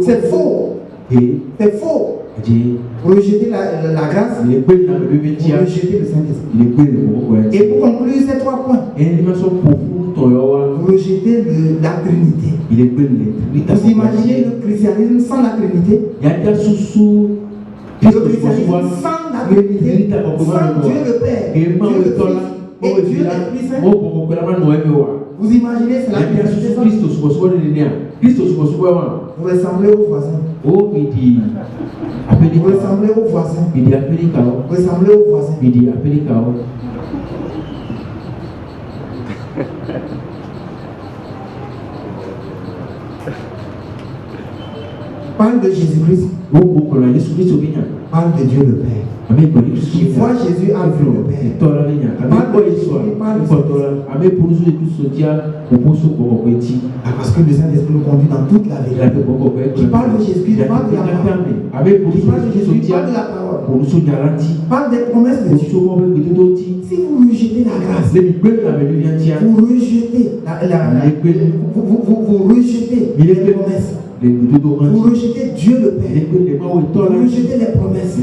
C'est faux. C'est faux. Pour rejeter la grâce, pour rejeter le Saint-Esprit. Et pour conclure ces 3 points, pour rejeter la Trinité. Vous imaginez le christianisme sans la Trinité? Le christianisme sans la Trinité, sans Dieu le Père, Dieu le Fils et Dieu l'Esprit Saint. Vous imaginez cela? Vous ressemblez aux voisins. Vous ressemblez aux voisins. Vous ressemblez aux voisins. Parle de Jésus-Christ. parle de Dieu le Père. Qui voit Jésus a vu le Père. Parce que le Saint-Esprit nous conduit dans toute la vérité. Qui parle de Jésus, il parle de la parole. Qui parle de Jésus, il parle de la parole. Il parle des promesses de Dieu. Si vous rejetez la grâce, vous rejetez vous rejetez les promesses. Vous rejetez Dieu le Père. Vous rejetez les promesses.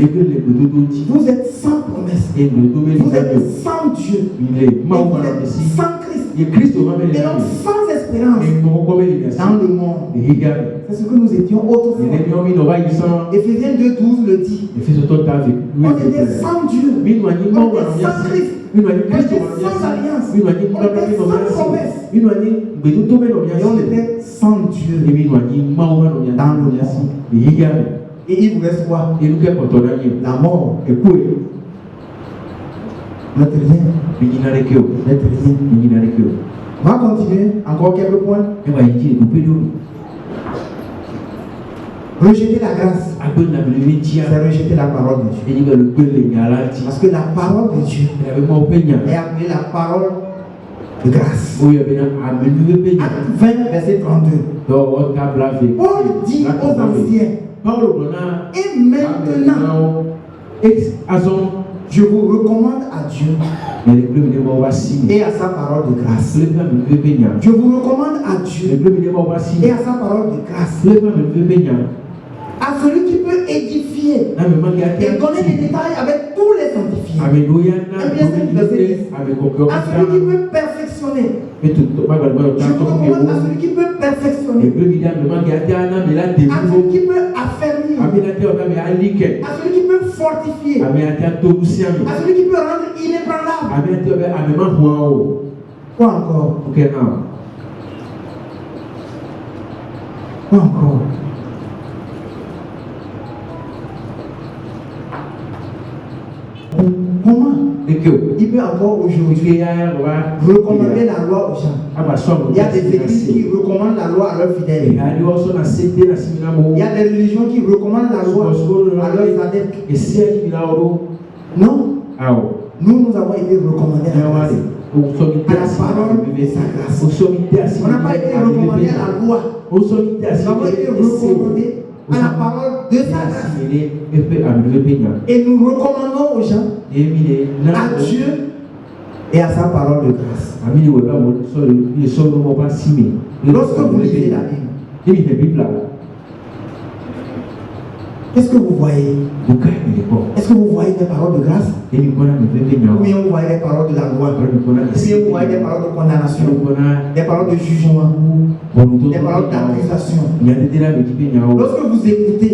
Vous êtes sans promesse. Vous êtes sans Dieu. Vous êtes sans Christ. Et donc sans espérance dans le monde. C'est ce que nous étions autrefois. Éphésiens 2:12 le dit. On était sans Dieu. On était sans Christ. On était sans alliance. On était sans promesse. Et on était sans Dieu dans le monde. Et il vous reste quoi? La mort. Notre rien. On va continuer. Encore quelques points. Rejeter la grâce, c'est rejeter la parole de Dieu. Parce que la parole de Dieu est appelée la parole de grâce. Acte 20, verset 32. Paul dit aux anciens, et maintenant, je vous recommande à Dieu et à sa parole de grâce. Je vous recommande à Dieu et à sa parole de grâce. À celui qui peut édifier et donner des détails avec tous les sanctifiés. À celui qui peut perfectionner. Je vous recommande à celui qui peut perfectionner. À celui qui peut affermir. À celui qui peut fortifier. À celui qui peut rendre inébranlable. Quoi encore? Quoi encore? Comment il peut encore aujourd'hui recommander la loi aux gens? Il y a des églises qui recommandent la loi à leurs fidèles. Il y a des religions qui recommandent la loi à leurs adeptes. Non. Nous avons été recommandés à la grâce. À la parole de sa grâce. On n'a pas été recommandés à la loi. Nous avons été recommandés à la parole de sa grâce. Et nous recommandons aux gens, à Dieu et à sa parole de grâce. Lorsque vous lisez la Bible, qu'est-ce que vous voyez? Est-ce que vous voyez des paroles de grâce? Ou bien vous voyez des paroles de la loi? Ou bien vous voyez des paroles de condamnation? Des paroles de jugement? Des paroles d'accusation? Lorsque vous écoutez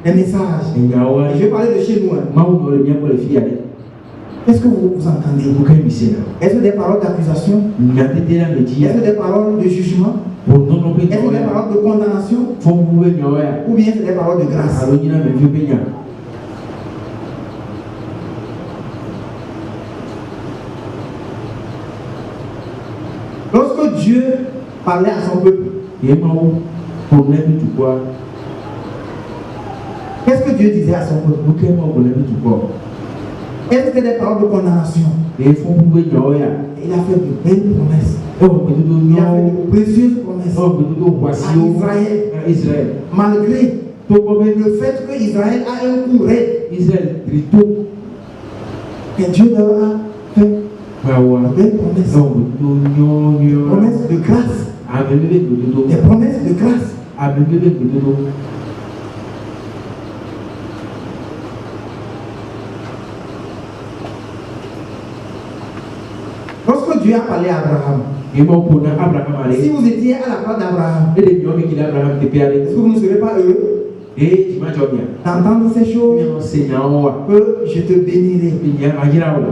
les messages, et je vais parler de chez nous, qu'est-ce que vous entendez? Est-ce que des paroles d'accusation? Est-ce que des paroles de jugement? Est-ce que des paroles de condamnation? Ou bien c'est des paroles de grâce? Lorsque Dieu parlait à son peuple, qu'est-ce que Dieu disait à son peuple? Est-ce que c'était des paroles de condamnation? Il a fait de belles promesses. Il a fait de précieuses promesses à Israël. Malgré le fait que Israël a un coup raide, que Dieu leur a fait de belles promesses. Promesses de grâce. Des promesses de grâce. Lorsque Dieu a parlé à Abraham, si vous étiez à la place d'Abraham, est-ce que vous ne serez pas heureux d'entendre ces choses? Que je te bénirai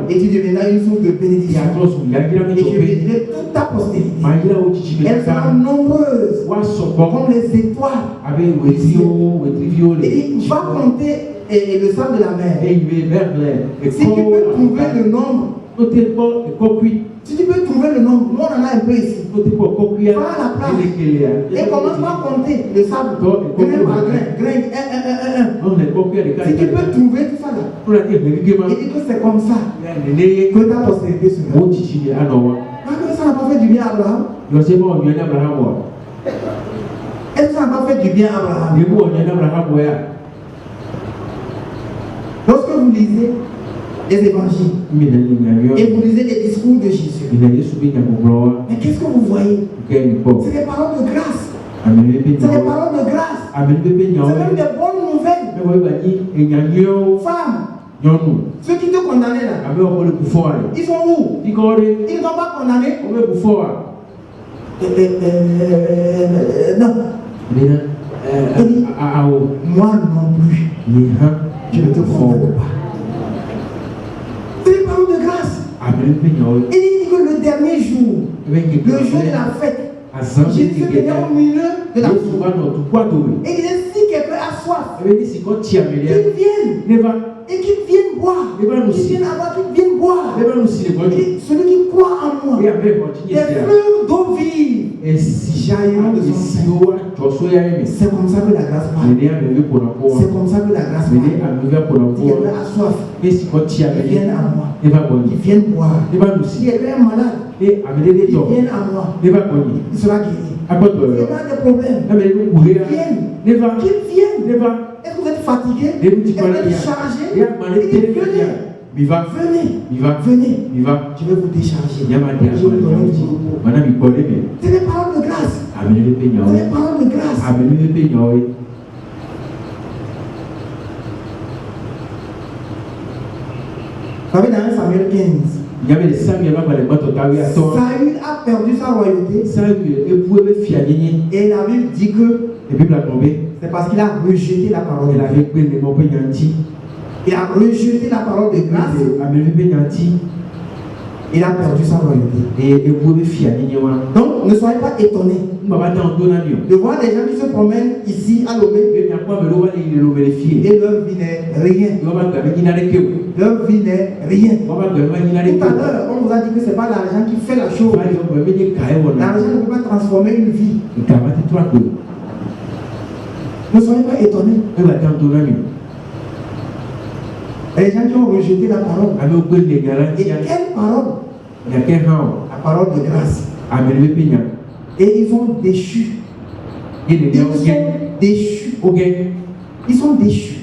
et tu deviendras une source de bénédiction, et je bénirai toute ta postérité. Elle sera nombreuse comme les étoiles, et il va compter le sable de la mer. Si tu peux trouver le nombre Si tu peux trouver le nombre, nous on en a un peu ici. Prends la place et commence par compter le sable, grain par grain, un. Si tu peux trouver tout ça là, et dis que c'est comme ça que ta postérité sera. Ça n'a pas fait du bien à Abraham? Est-ce que ça n'a pas fait du bien à Abraham? Lorsque vous lisez les évangiles et vous lisez les discours de Jésus, mais qu'est-ce que vous voyez? C'est des paroles de grâce. C'est des paroles de grâce. C'est même des bonnes nouvelles. Femmes, ceux qui te condamnaient là, ils sont où? Ils ne sont pas condamnés. Non. Moi non plus. Je ne te condamne pas. C'est des paroles de grâce. Il dit que le dernier jour, le jour de la fête, Jésus venait au milieu de la foule. Et il dit, si quelqu'un a soif, qu'il vienne. Et qu'ils viennent boire. Qu'ils viennent avoir, qu'ils viennent boire. Et celui qui croit en moi, des fleuves d'eau vive jailliront de son sein. C'est comme ça que la grâce parle. C'est comme ça que la grâce parle. Si quelqu'un a soif, qu'ils viennent à moi. Qu'ils viennent boire. Si quelqu'un est malade, qu'ils viennent à moi. Il sera guéri. Il y a des problèmes. Qu'ils viennent. Est-ce que vous êtes fatigué? Est-ce que vous êtes chargé? Venez. Je vais vous décharger. Je vais vous donner du repos. C'est des paroles de grâce. C'est des paroles de grâce. Vous savez, dans 1 Samuel 15, Saül a perdu sa royauté. Et la Bible dit que c'est parce qu'il a rejeté la parole de Dieu. Il a rejeté la parole de grâce. Il a perdu sa royauté. Donc, ne soyez pas étonnés de voir des gens qui se promènent ici à Lomé et leur vie n'est rien. Leur vie n'est rien. Tout à l'heure, on vous a dit que ce n'est pas l'argent qui fait la chose. L'argent ne peut pas transformer une vie. Ne soyez pas étonnés. Et les gens qui ont rejeté la parole. Et quelle parole? La parole de grâce. Et ils sont déchus. Ils sont déchus.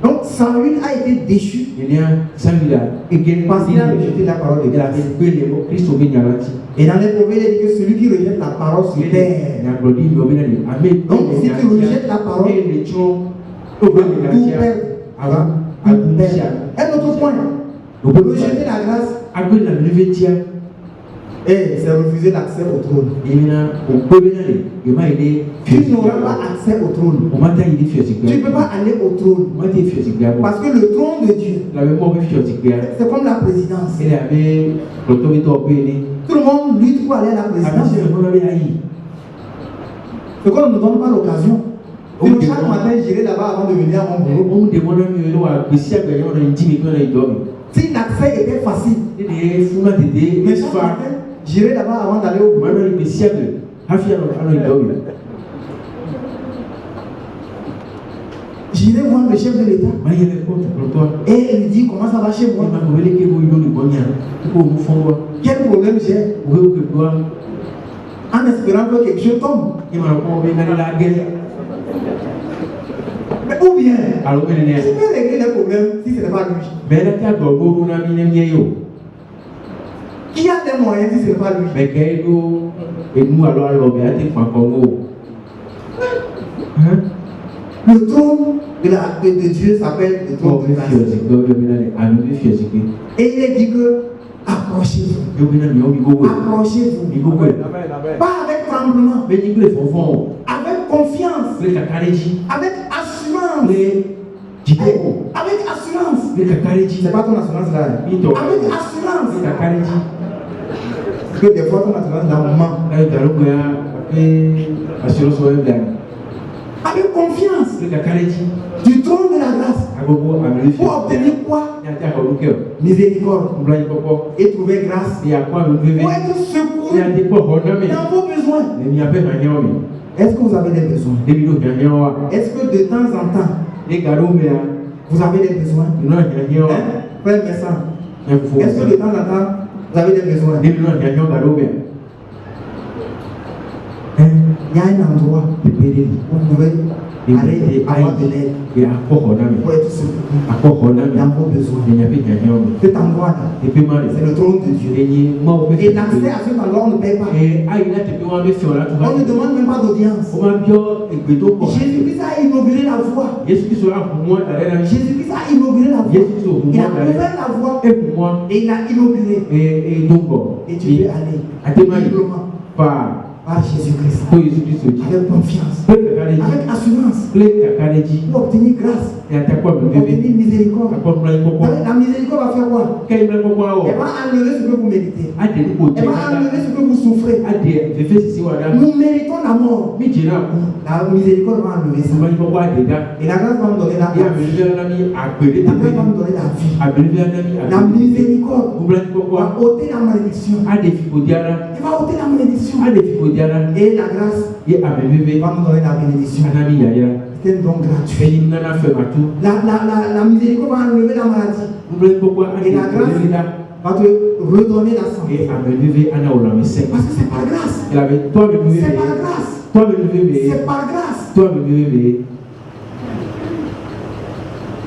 Donc Saül a été déchu parce qu'il a rejeté la parole de grâce. Et dans les Proverbes, il dit que celui qui rejette la parole se perd. Donc si tu rejettes la parole, tu perds. Un autre point, rejeter la grâce, et c'est refuser l'accès au trône. Tu n'auras pas accès au trône. Tu ne peux pas aller au trône. Parce que le trône de Dieu, c'est comme la présidence. Tout le monde lutte pour aller à la présidence. C'est qu'on ne nous donne pas l'occasion. Chaque matin, j'irai là-bas avant de venir à mon bureau. Si l'accès était facile, mais chaque matin, j'irai là-bas avant d'aller au bureau. J'irai voir le chef de l'État et il lui dit comment ça va chez moi. Quel problème j'ai? En espérant que quelque chose tombe. Mais ou bien, tu peux régler les problèmes si ce n'est pas lui. Qui a des moyens si ce n'est pas lui? Le trône de Dieu s'appelle le trône de grâce. Et il est dit que approchez-vous. Approchez-vous. Pas avec tremblement. Avec confiance. Avec assurance. Avec assurance. C'est pas ton assurance là. Avec assurance. Parce que des fois ton assurance là ment. avec confiance du trône de la grâce pour obtenir quoi? Miséricorde et trouver grâce pour être secouru dans vos besoins. Est-ce que vous avez des besoins? Est-ce que de temps en temps vous avez des besoins? Frère Messan, est-ce que de temps en temps vous avez des besoins? Il y a un endroit où vous pouvez aller avoir de l'aide pour être secouru dans vos besoins. Cet endroit-là, c'est le trône de Dieu. Et l'accès à cet endroit, on ne paye pas. On ne demande même pas d'audience. Jésus-Christ a inauguré la voie. Jésus-Christ a inauguré la voie. Il a ouvert la voie et il a inauguré. Et tu peux aller librement par Jésus-Christ, avec confiance, avec assurance, pour obtenir grâce, pour obtenir miséricorde. La miséricorde va faire quoi? Elle va enlever ce que vous méritez. Elle va enlever ce que vous souffrez. Nous méritons la mort. La miséricorde va enlever ça. Et la grâce va nous donner la vie. La grâce va nous donner la vie. La miséricorde va ôter la malédiction. Elle va ôter la malédiction. Et la grâce va nous donner la bénédiction. C'est un don gratuit. La miséricorde va enlever la maladie. Et la grâce va te redonner la santé. Parce que c'est par grâce. C'est par grâce. C'est par grâce.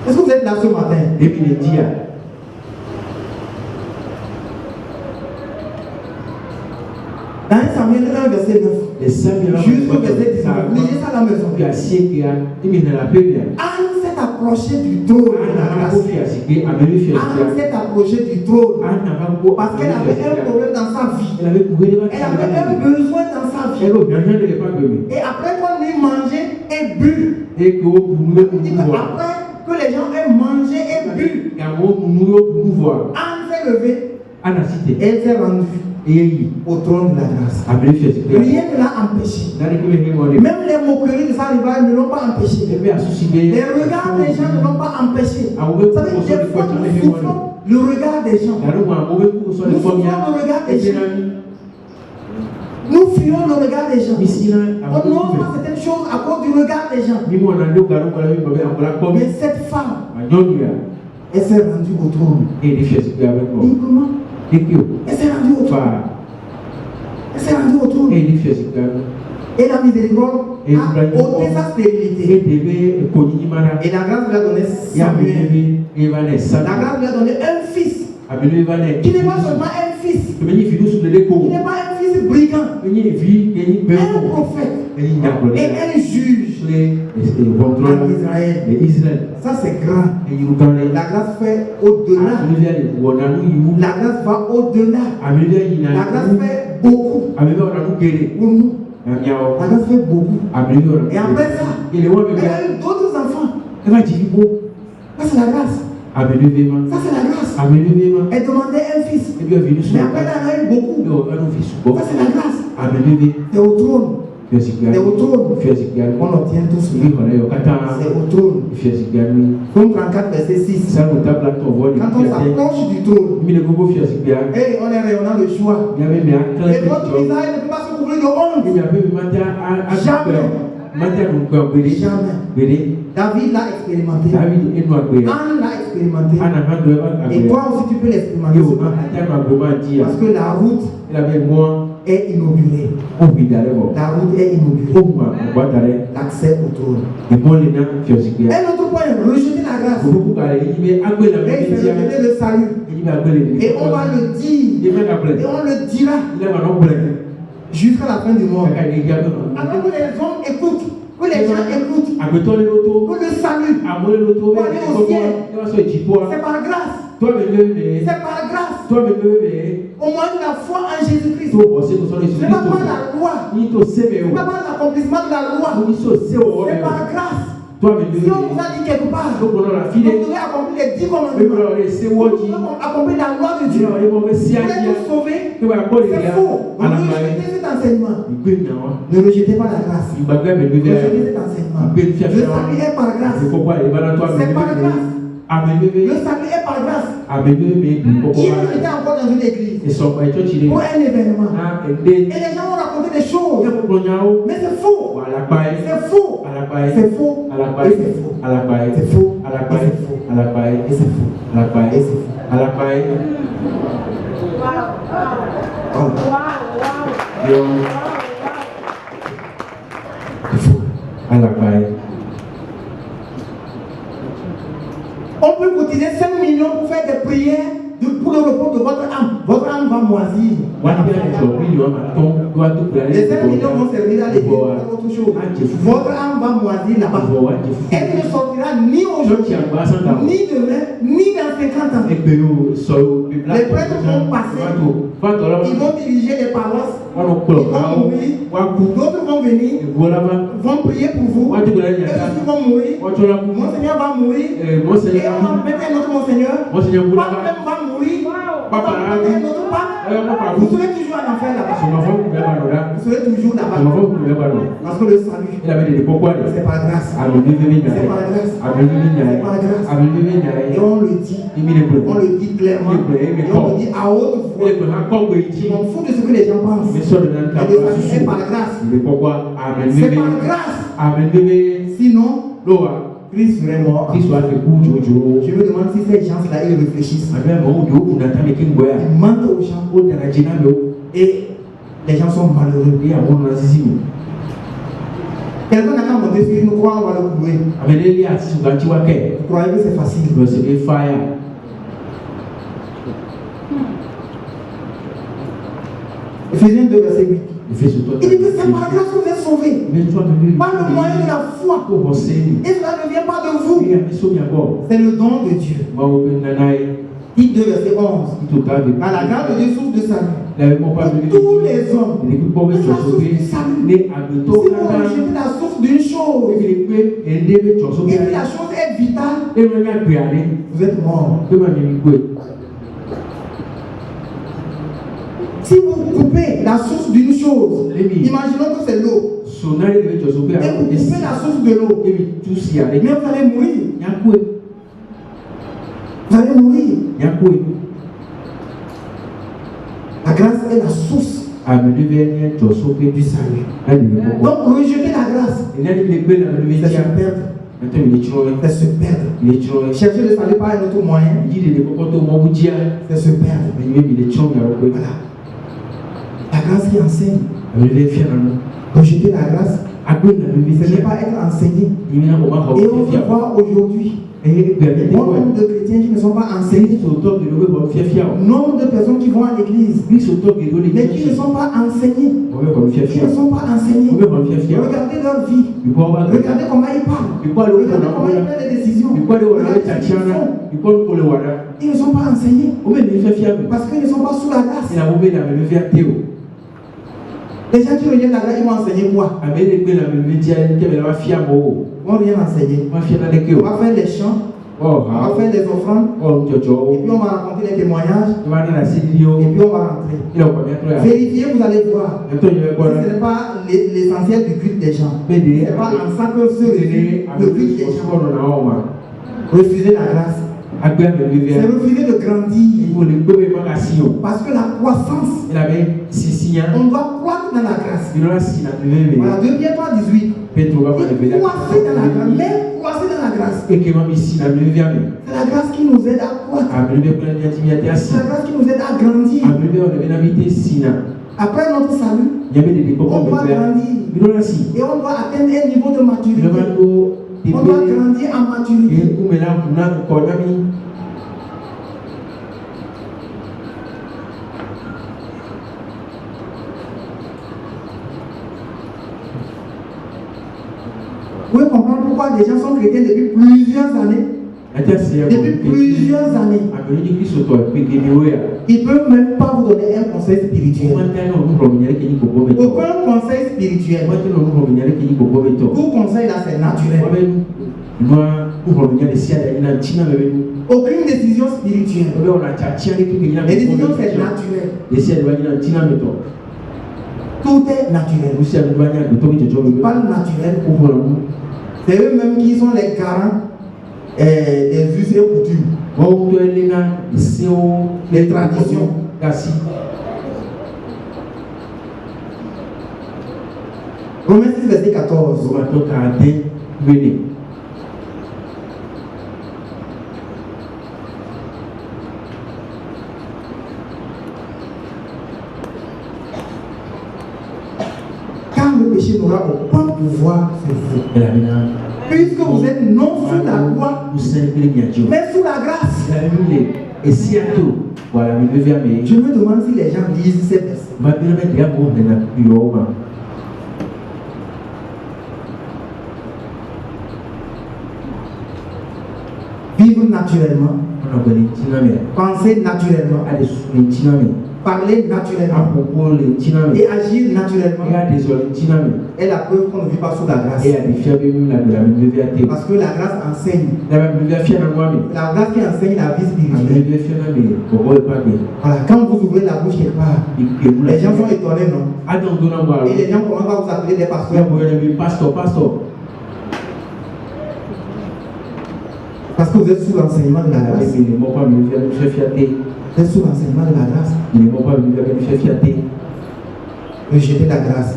Est-ce que vous êtes là ce matin? Dans 1 Samuel 1, verset 9, jusqu'au verset 19, lisez ça à la maison. Anne s'est approché du trône de la grâce. Anne s'est approchée du trône parce qu'elle avait un problème dans sa vie. Elle avait un besoin dans sa vie. Et après qu'on ait mangé et bu, après que les gens aient mangé et bu, Anne s'est levée et elle s'est rendue au trône de la grâce. Rien ne l'a empêché. Même les moqueries de sa rivale ne l'ont pas empêché. Les regards des gens ne l'ont pas empêché. Vous savez, des fois nous souffrons le regard des gens. Nous souffrons le regard des gens. Nous fuyons le regard des gens. On n'ose pas certaines choses à cause du regard des gens. Mais cette femme, elle s'est rendue au trône. Librement. Elle s'est rendue au trône. Elle s'est rendue au trône. Et la miséricorde a ôté sa stérilité. Et la grâce lui a donné Samuel. La grâce lui a donné un fils. Qui n'est pas seulement un fils. Qui n'est pas un fils brigand. Un prophète. Et un juge en Israël. Ça c'est grand. La grâce fait au-delà. La grâce va au-delà. La grâce fait beaucoup pour nous. La grâce fait beaucoup. Et après ça, elle a eu d'autres enfants. Ça c'est la grâce. Ça c'est la grâce. Elle demandait un fils. Mais après elle a eu beaucoup. Ça c'est la grâce. C'est au trône. C'est au trône. On obtient tout cela. C'est au trône. Comme 34 verset 6. Quand on s'approche du trône, et on est rayonnant de joie. Et votre visage ne peut pas se couvrir de honte. Jamais. David l'a expérimenté. Anne l'a expérimenté. Et toi aussi tu peux l'expérimenter. Parce que la route est inaugurée. La route est inaugurée. L'accès au trône. Un autre point, rejeter la grâce. Et rejeter le salut. Et on va le dire. Et on le dira jusqu'à la fin du monde. Alors que les hommes écoutent, que les gens écoutent, que le salut pour aller au ciel, c'est par grâce. C'est par grâce. Au moins de la foi en Jésus-Christ. Ce n'est pas par la loi. Ce n'est pas par l'accomplissement de la loi. C'est par grâce. Si on vous a dit quelque part, vous devez accomplir les 10 commandements. Vous devez accomplir la loi de Dieu. Vous êtes sauvés. C'est faux. Rejetez cet enseignement. enseignement. Ne rejetez pas la grâce. Rejetez cet enseignement. Le salut est par grâce. C'est par grâce. Le salut est par grâce. Hier, j'étais encore dans une église pour un événement. Et les gens ont raconté des choses. Mais c'est faux. C'est faux. C'est faux. Et c'est faux. C'est faux. Et c'est faux. Et c'est faux. On peut cotiser 5 millions pour faire des prières pour le repos de votre âme. Votre âme va moisir. Les 5 millions vont servir à l'église pour autre chose. Votre âme va moisir là-bas. Elle ne sortira ni aujourd'hui, ni demain, ni dans 50 ans. Les prêtres vont passer. Ils vont diriger les paroisses. Ils vont mourir. D'autres vont venir. Vont prier pour vous. Et ceux vont mourir. Monseigneur va mourir. Et on va mettre un autre Monseigneur. Pape même va mourir. On va mettre un autre pape. Vous serez toujours en enfer là-bas. Vous serez toujours là-bas. Parce que le salut, c'est par grâce. C'est par grâce. C'est par grâce. Et on le dit. On le dit clairement. Et on le dit à haute voix. Je m'en fous de ce que les gens pensent. C'est par grâce. C'est par grâce. Sinon, Christ serait mort. Je me demande si ces gens-là, ils réfléchissent. Ils mentent aux gens. Et les gens sont malheureux. Quelqu'un n'a qu'à monter sur une croix, on va le couler. Vous croyez que c'est facile? Ephésiens 2, verset 8. Il dit que c'est par grâce que vous êtes sauvés. Par le moyen de la foi. Et cela ne vient pas de vous. C'est le don de Dieu. Tite 2, verset 11. À la grâce de Dieu, source de salut. Pour tous les hommes. C'est la source du salut. Si vous rejetez la source d'une chose, et si la chose est vitale, vous êtes mort. Si vous coupez la source d'une chose, imaginons que c'est l'eau. Et vous coupez la source de l'eau. Mais vous allez mourir. Vous allez mourir. La grâce est la source du salut. Donc rejeter la grâce, c'est se perdre. C'est se perdre. Chercher le salut par un autre moyen, c'est se perdre. Voilà. La grâce qui enseigne. Rejeter la grâce, ce n'est pas être enseigné. Et on peut voir aujourd'hui nombre de chrétiens qui ne sont pas enseignés, nombre de personnes qui vont à l'église, mais qui ne sont pas enseignés. Regardez leur vie, regardez comment ils parlent, regardez comment ils prennent des décisions, regardez ce qu'ils font. Ils ne sont pas enseignés parce qu'ils ne sont pas sous la grâce. Les gens qui rejettent la grâce, ils vont enseigner quoi? Ils vont rien enseigner. On va faire les chants, on va faire les offrandes, et puis on va raconter les témoignages, et puis on va rentrer. Vérifiez, vous allez voir. Ce n'est pas l'essentiel du culte des gens. Ce n'est pas en ça que se révèle le culte des gens. Refuser la grâce, c'est refuser de grandir. Parce que la croissance, on doit croître dans la grâce. Voilà, 2 Pierre 3, 18. Croissez dans la grâce, mais croissez dans la grâce. C'est la grâce qui nous aide à croître. C'est la grâce qui nous aide à grandir. Après notre salut, on doit grandir. Et on doit atteindre un niveau de maturité. On doit grandir en maturité. Vous pouvez comprendre pourquoi des gens sont chrétiens depuis plusieurs années. Depuis plusieurs années. Ils ne peuvent même pas vous donner un conseil spirituel. Aucun conseil spirituel. Tout conseil là, c'est naturel. Aucune décision spirituelle. Les décisions, c'est naturel. Tout est naturel. Ils parlent naturel. C'est eux-mêmes qui sont les garants des us et coutumes. Les traditions. Romains 6, verset 14. Car le péché n'aura aucun pouvoir sur vous. Puisque vous êtes non sous la loi, mais sous la grâce. Je me demande si les gens lisent ces versets. Vivre naturellement, penser naturellement, parler naturellement et agir naturellement est la preuve qu'on ne vit pas sous la grâce. Parce que la grâce enseigne. La grâce qui enseigne la vie spirituelle. Voilà, quand vous ouvrez la bouche quelque part, les gens sont étonnés, non? Et les gens commencent à vous appeler des pasteurs. Parce que vous êtes sous l'enseignement de la grâce. Vous êtes sous l'enseignement de la grâce. Rejeter la grâce.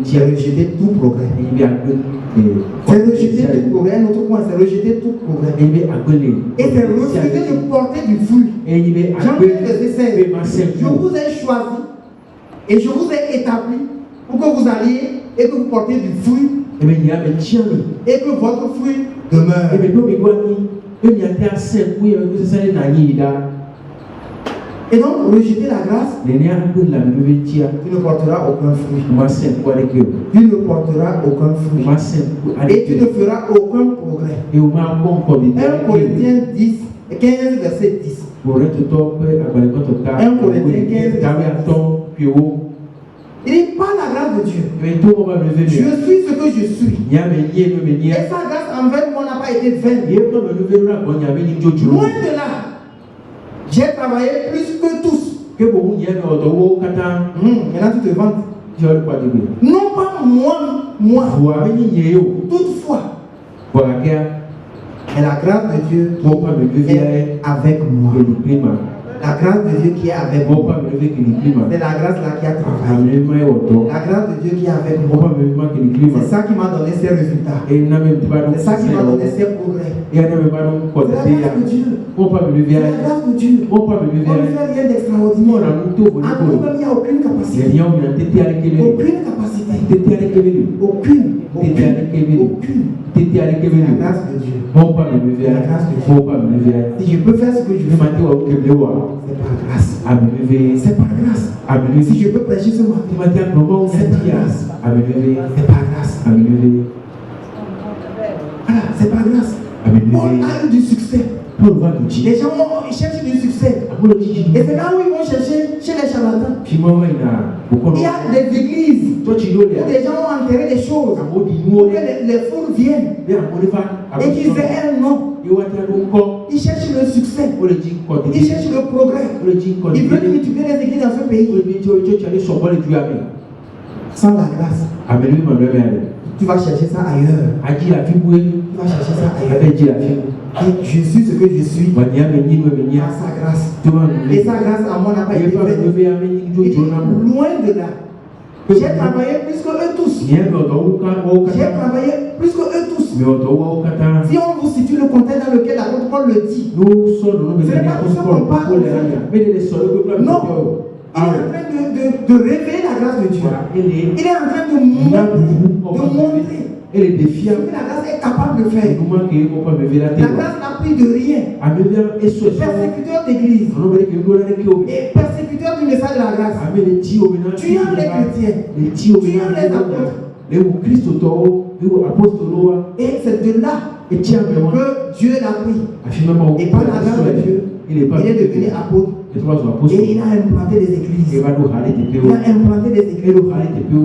C'est rejeter tout progrès. C'est rejeter tout progrès. Un autre point, c'est rejeter tout progrès. Et c'est refuser de porter du fruit. Jean 15, verset 16. Je vous ai choisi et je vous ai établi pour que vous alliez et que vous portiez du fruit. Et que votre fruit demeure. Et donc, rejeter la grâce, tu ne porteras aucun fruit. Tu ne porteras aucun fruit. Et tu ne feras aucun progrès. 1 Corinthiens 10, 15, verset 10. 1 Corinthiens 15, verset 10. Il est par la grâce de Dieu. Je suis ce que je suis. Et sa grâce envers moi n'a pas été vaine. Loin de là, j'ai travaillé plus que tous. Maintenant tu te vantes. Non pas moi. Toutefois, mais la grâce de Dieu qui est avec moi. La grâce de Dieu qui est avec moi. C'est la grâce là qui a travaillé. La grâce de Dieu qui est avec moi. C'est ça qui m'a donné ces résultats. C'est ça qui m'a donné ces progrès. C'est la grâce de Dieu. C'est la grâce de Dieu. On ne fait rien d'extraordinaire. En nous-mêmes, il n'y a aucune capacité. Aucune capacité. Aucune. C'est la grâce de Dieu. C'est la grâce de Dieu. Si je peux faire ce que je veux, c'est par grâce. C'est par grâce. Si je peux prêcher ce matin, c'est par grâce. C'est par grâce. Voilà, c'est par grâce. Paul a eu du succès. Les gens cherchent du succès. Et c'est là où ils vont chercher chez les charlatans. Il y a des églises où des gens ont enterré des choses pour que les foules viennent et qu'ils aient un nom. Ils cherchent le succès. Ils cherchent le progrès. Ils veulent multiplier les églises dans ce pays. Sans la grâce, tu vas chercher ça ailleurs. Tu vas chercher ça ailleurs. Et je suis ce que je suis par sa grâce. Et sa grâce à moi n'a pas été faite. Loin de là. J'ai travaillé plus que eux tous. J'ai travaillé plus que eux tous. Si on vous situe le contexte dans lequel l'apôtre Paul le dit, ce n'est pas tout ce qu'on parle. Non. Il est en train de révéler la grâce de Dieu. Il est en train de montrer ce que la grâce est capable de faire. La grâce n'a pris de rien. Persécuteur d'église et persécuteur du message de la grâce. Tu aimes les chrétiens, tu aimes les apôtres. Et c'est de là que Dieu l'a pris. Et par la grâce de Dieu, il est devenu apôtre. Et il a implanté des églises. Il a implanté des églises.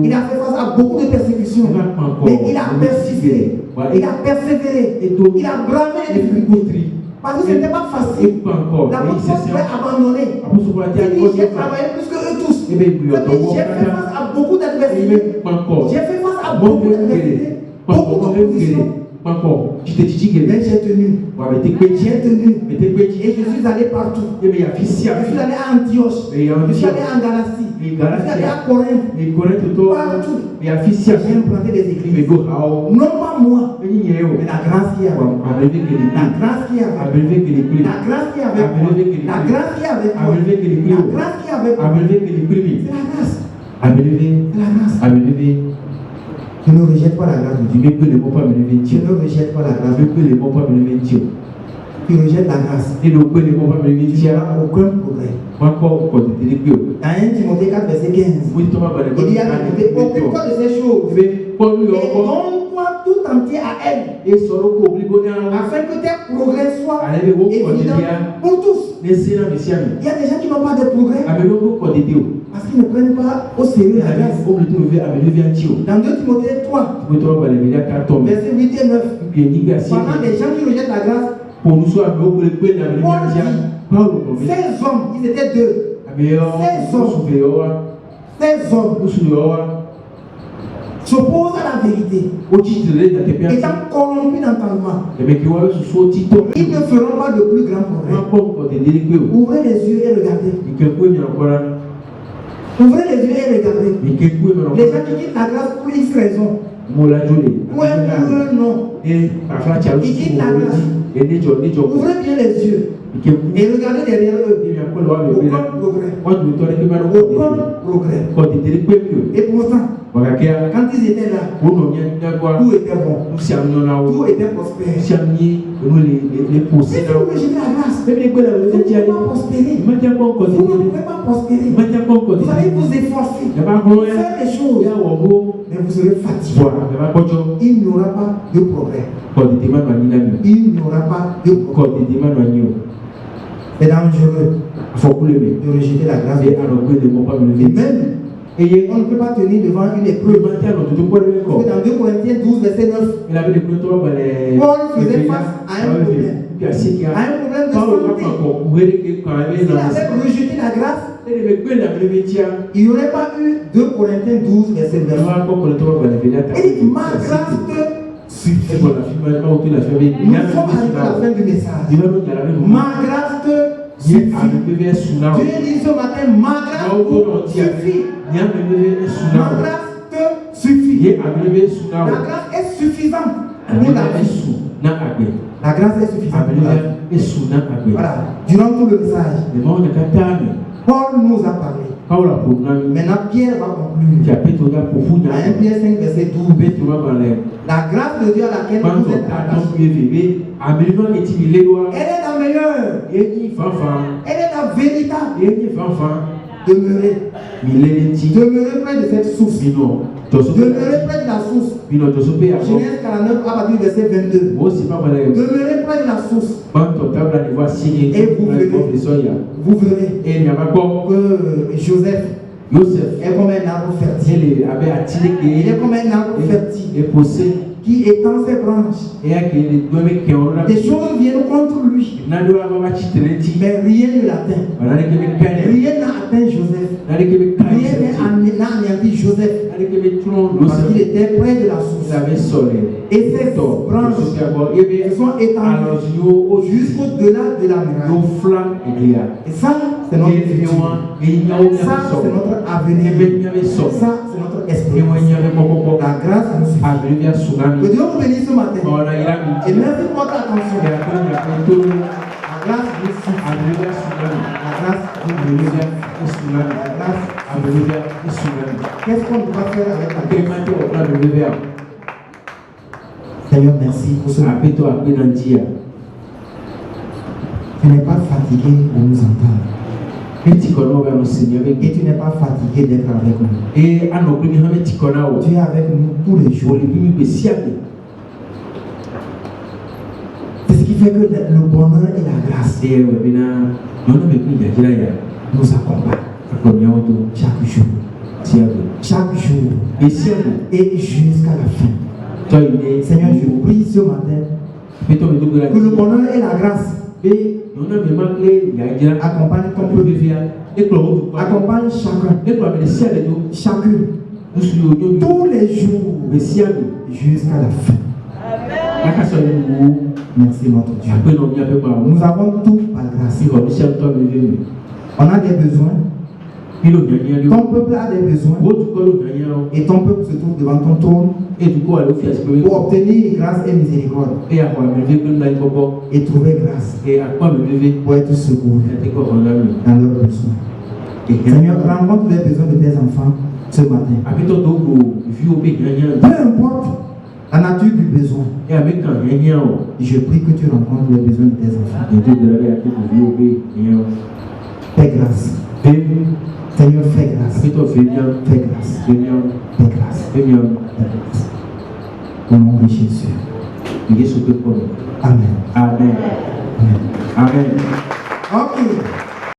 Il a fait face à beaucoup de persécutions. Mais il a persisté. Il a persévéré. Il a bravé les difficultés. Parce que ce n'était pas facile. L'apôtre pouvait abandonner. Il dit j'ai travaillé plus que eux tous. J'ai fait face à enseigné. J'ai fait face à beaucoup d'adversités, beaucoup d'oppositions. Mais j'ai tenu. J'ai tenu. Et je suis allé partout. Je suis allé à Antioche. Je suis allé en Galatie. Je suis allé à Corinthe. Partout. J'ai implanté des églises. Non pas moi, mais la grâce qui est avec moi. La grâce qui est avec moi. La grâce qui est avec moi. La grâce qui est avec moi. La grâce qui est avec moi. C'est la grâce. C'est la grâce. Je ne rejette pas la grâce de Dieu. Je ne rejette pas la grâce de Dieu. Tu rejettes la grâce. Tu n'auras aucun progrès. Dans 1 Timothée 4, verset 15, il y a occupe-toi de ces choses et donne-toi tout entier à elle, afin que tes progrès soient évidents pour tous. Il y a des gens qui n'ont pas de progrès parce qu'ils ne prennent pas au sérieux la grâce. Dans 2 Timothée 3, verset 8 et 9, pendant des gens qui rejettent la grâce, Paul dit, ces hommes, ils étaient deux. Ces hommes s'opposent à la vérité, étant corrompus d'entendement. Ils ne feront pas de plus grand progrès. Ouvrez les yeux et regardez. Ouvrez les yeux et regardez. Les gens qui quittent la grâce pour X raisons. Ou un non. Ils quittent la grâce. Ouvrez bien les yeux. Et regardez derrière eux. Aucun progrès. Et pourtant, quand ils étaient là, tout était bon. Tout était prospère. Mais vous rejetez la grâce. Vous ne pouvez pas prospérer. Vous ne pouvez pas prospérer. Vous allez vous efforcer. Faire des choses. Mais vous serez fatigué. Il n'y aura pas de progrès. Il n'y aura pas de progrès. C'est dangereux de rejeter la grâce. Et même, on ne peut pas tenir devant une épreuve. Parce que dans 2 Corinthiens 12, verset 9, Paul faisait face à un problème. À un problème de santé. S'il avait rejeté la grâce, il n'y aurait pas eu 2 Corinthiens 12, verset 9. Et dit, ma grâce te suffit. Nous sommes arrivés à la fin du message. Ma grâce te suffit. Dieu dit ce matin, ma grâce te suffit. Ma grâce te suffit. La grâce est suffisante pour la vie. La grâce est suffisante pour la vie. Voilà. Durant tout le message, Paul nous a parlé. Maintenant, Pierre va conclure. À 1 Pierre 5, verset 12. La grâce de Dieu à laquelle vous êtes attachés, elle est la meilleure. Elle est la véritable. Demeurez près de cette source. Demeurez près de la source. Genèse 49 à partir du verset 22. Demeurez près de la source. Et vous verrez que Joseph est comme un arbre fertile. Il est comme un arbre fertile qui étend ses branches. Des choses viennent contre lui. Mais rien ne l'atteint. Rien n'a atteint Joseph. Rien n'a anéanti Joseph. Parce qu'il était près de la source. Et ses branches se sont étendues jusqu'au-delà de la muraille. Et ça, c'est notre futur. Ça, c'est notre avenir. Ça, c'est notre espérance. La grâce nous suffit. Que Dieu vous bénisse ce matin. Et merci pour votre attention. La grâce nous suffit. La grâce nous suffit. La grâce. Qu'est-ce qu'on doit faire avec la grâce? Seigneur, merci pour ce matin. Tu n'es pas fatigué de nous entendre. Et tu n'es pas fatigué d'être avec nous. Tu es avec nous tous les jours. C'est ce qui fait que le bonheur et la grâce nous accompagnent chaque jour. Chaque jour. Et jusqu'à la fin. Seigneur, je prie ce matin que le bonheur et la grâce accompagne ton peuple. Accompagne chacun. Chacune. tous les jours jusqu'à la fin. Merci notre Dieu. Nous avons tout par grâce. On a des besoins. Ton peuple a des besoins. Et ton peuple se trouve devant ton trône pour obtenir grâce et miséricorde. Et trouver grâce pour être secouru dans leurs besoins. Seigneur, rencontre les besoins de tes enfants ce matin. Peu importe la nature du besoin, je prie que tu rencontres les besoins de tes enfants. Fais grâce. Seigneur, fais grâce. Fais grâce. Fais grâce. Fais grâce. Au nom de Jésus. Amen. Amen. Amen. Amen. Ok.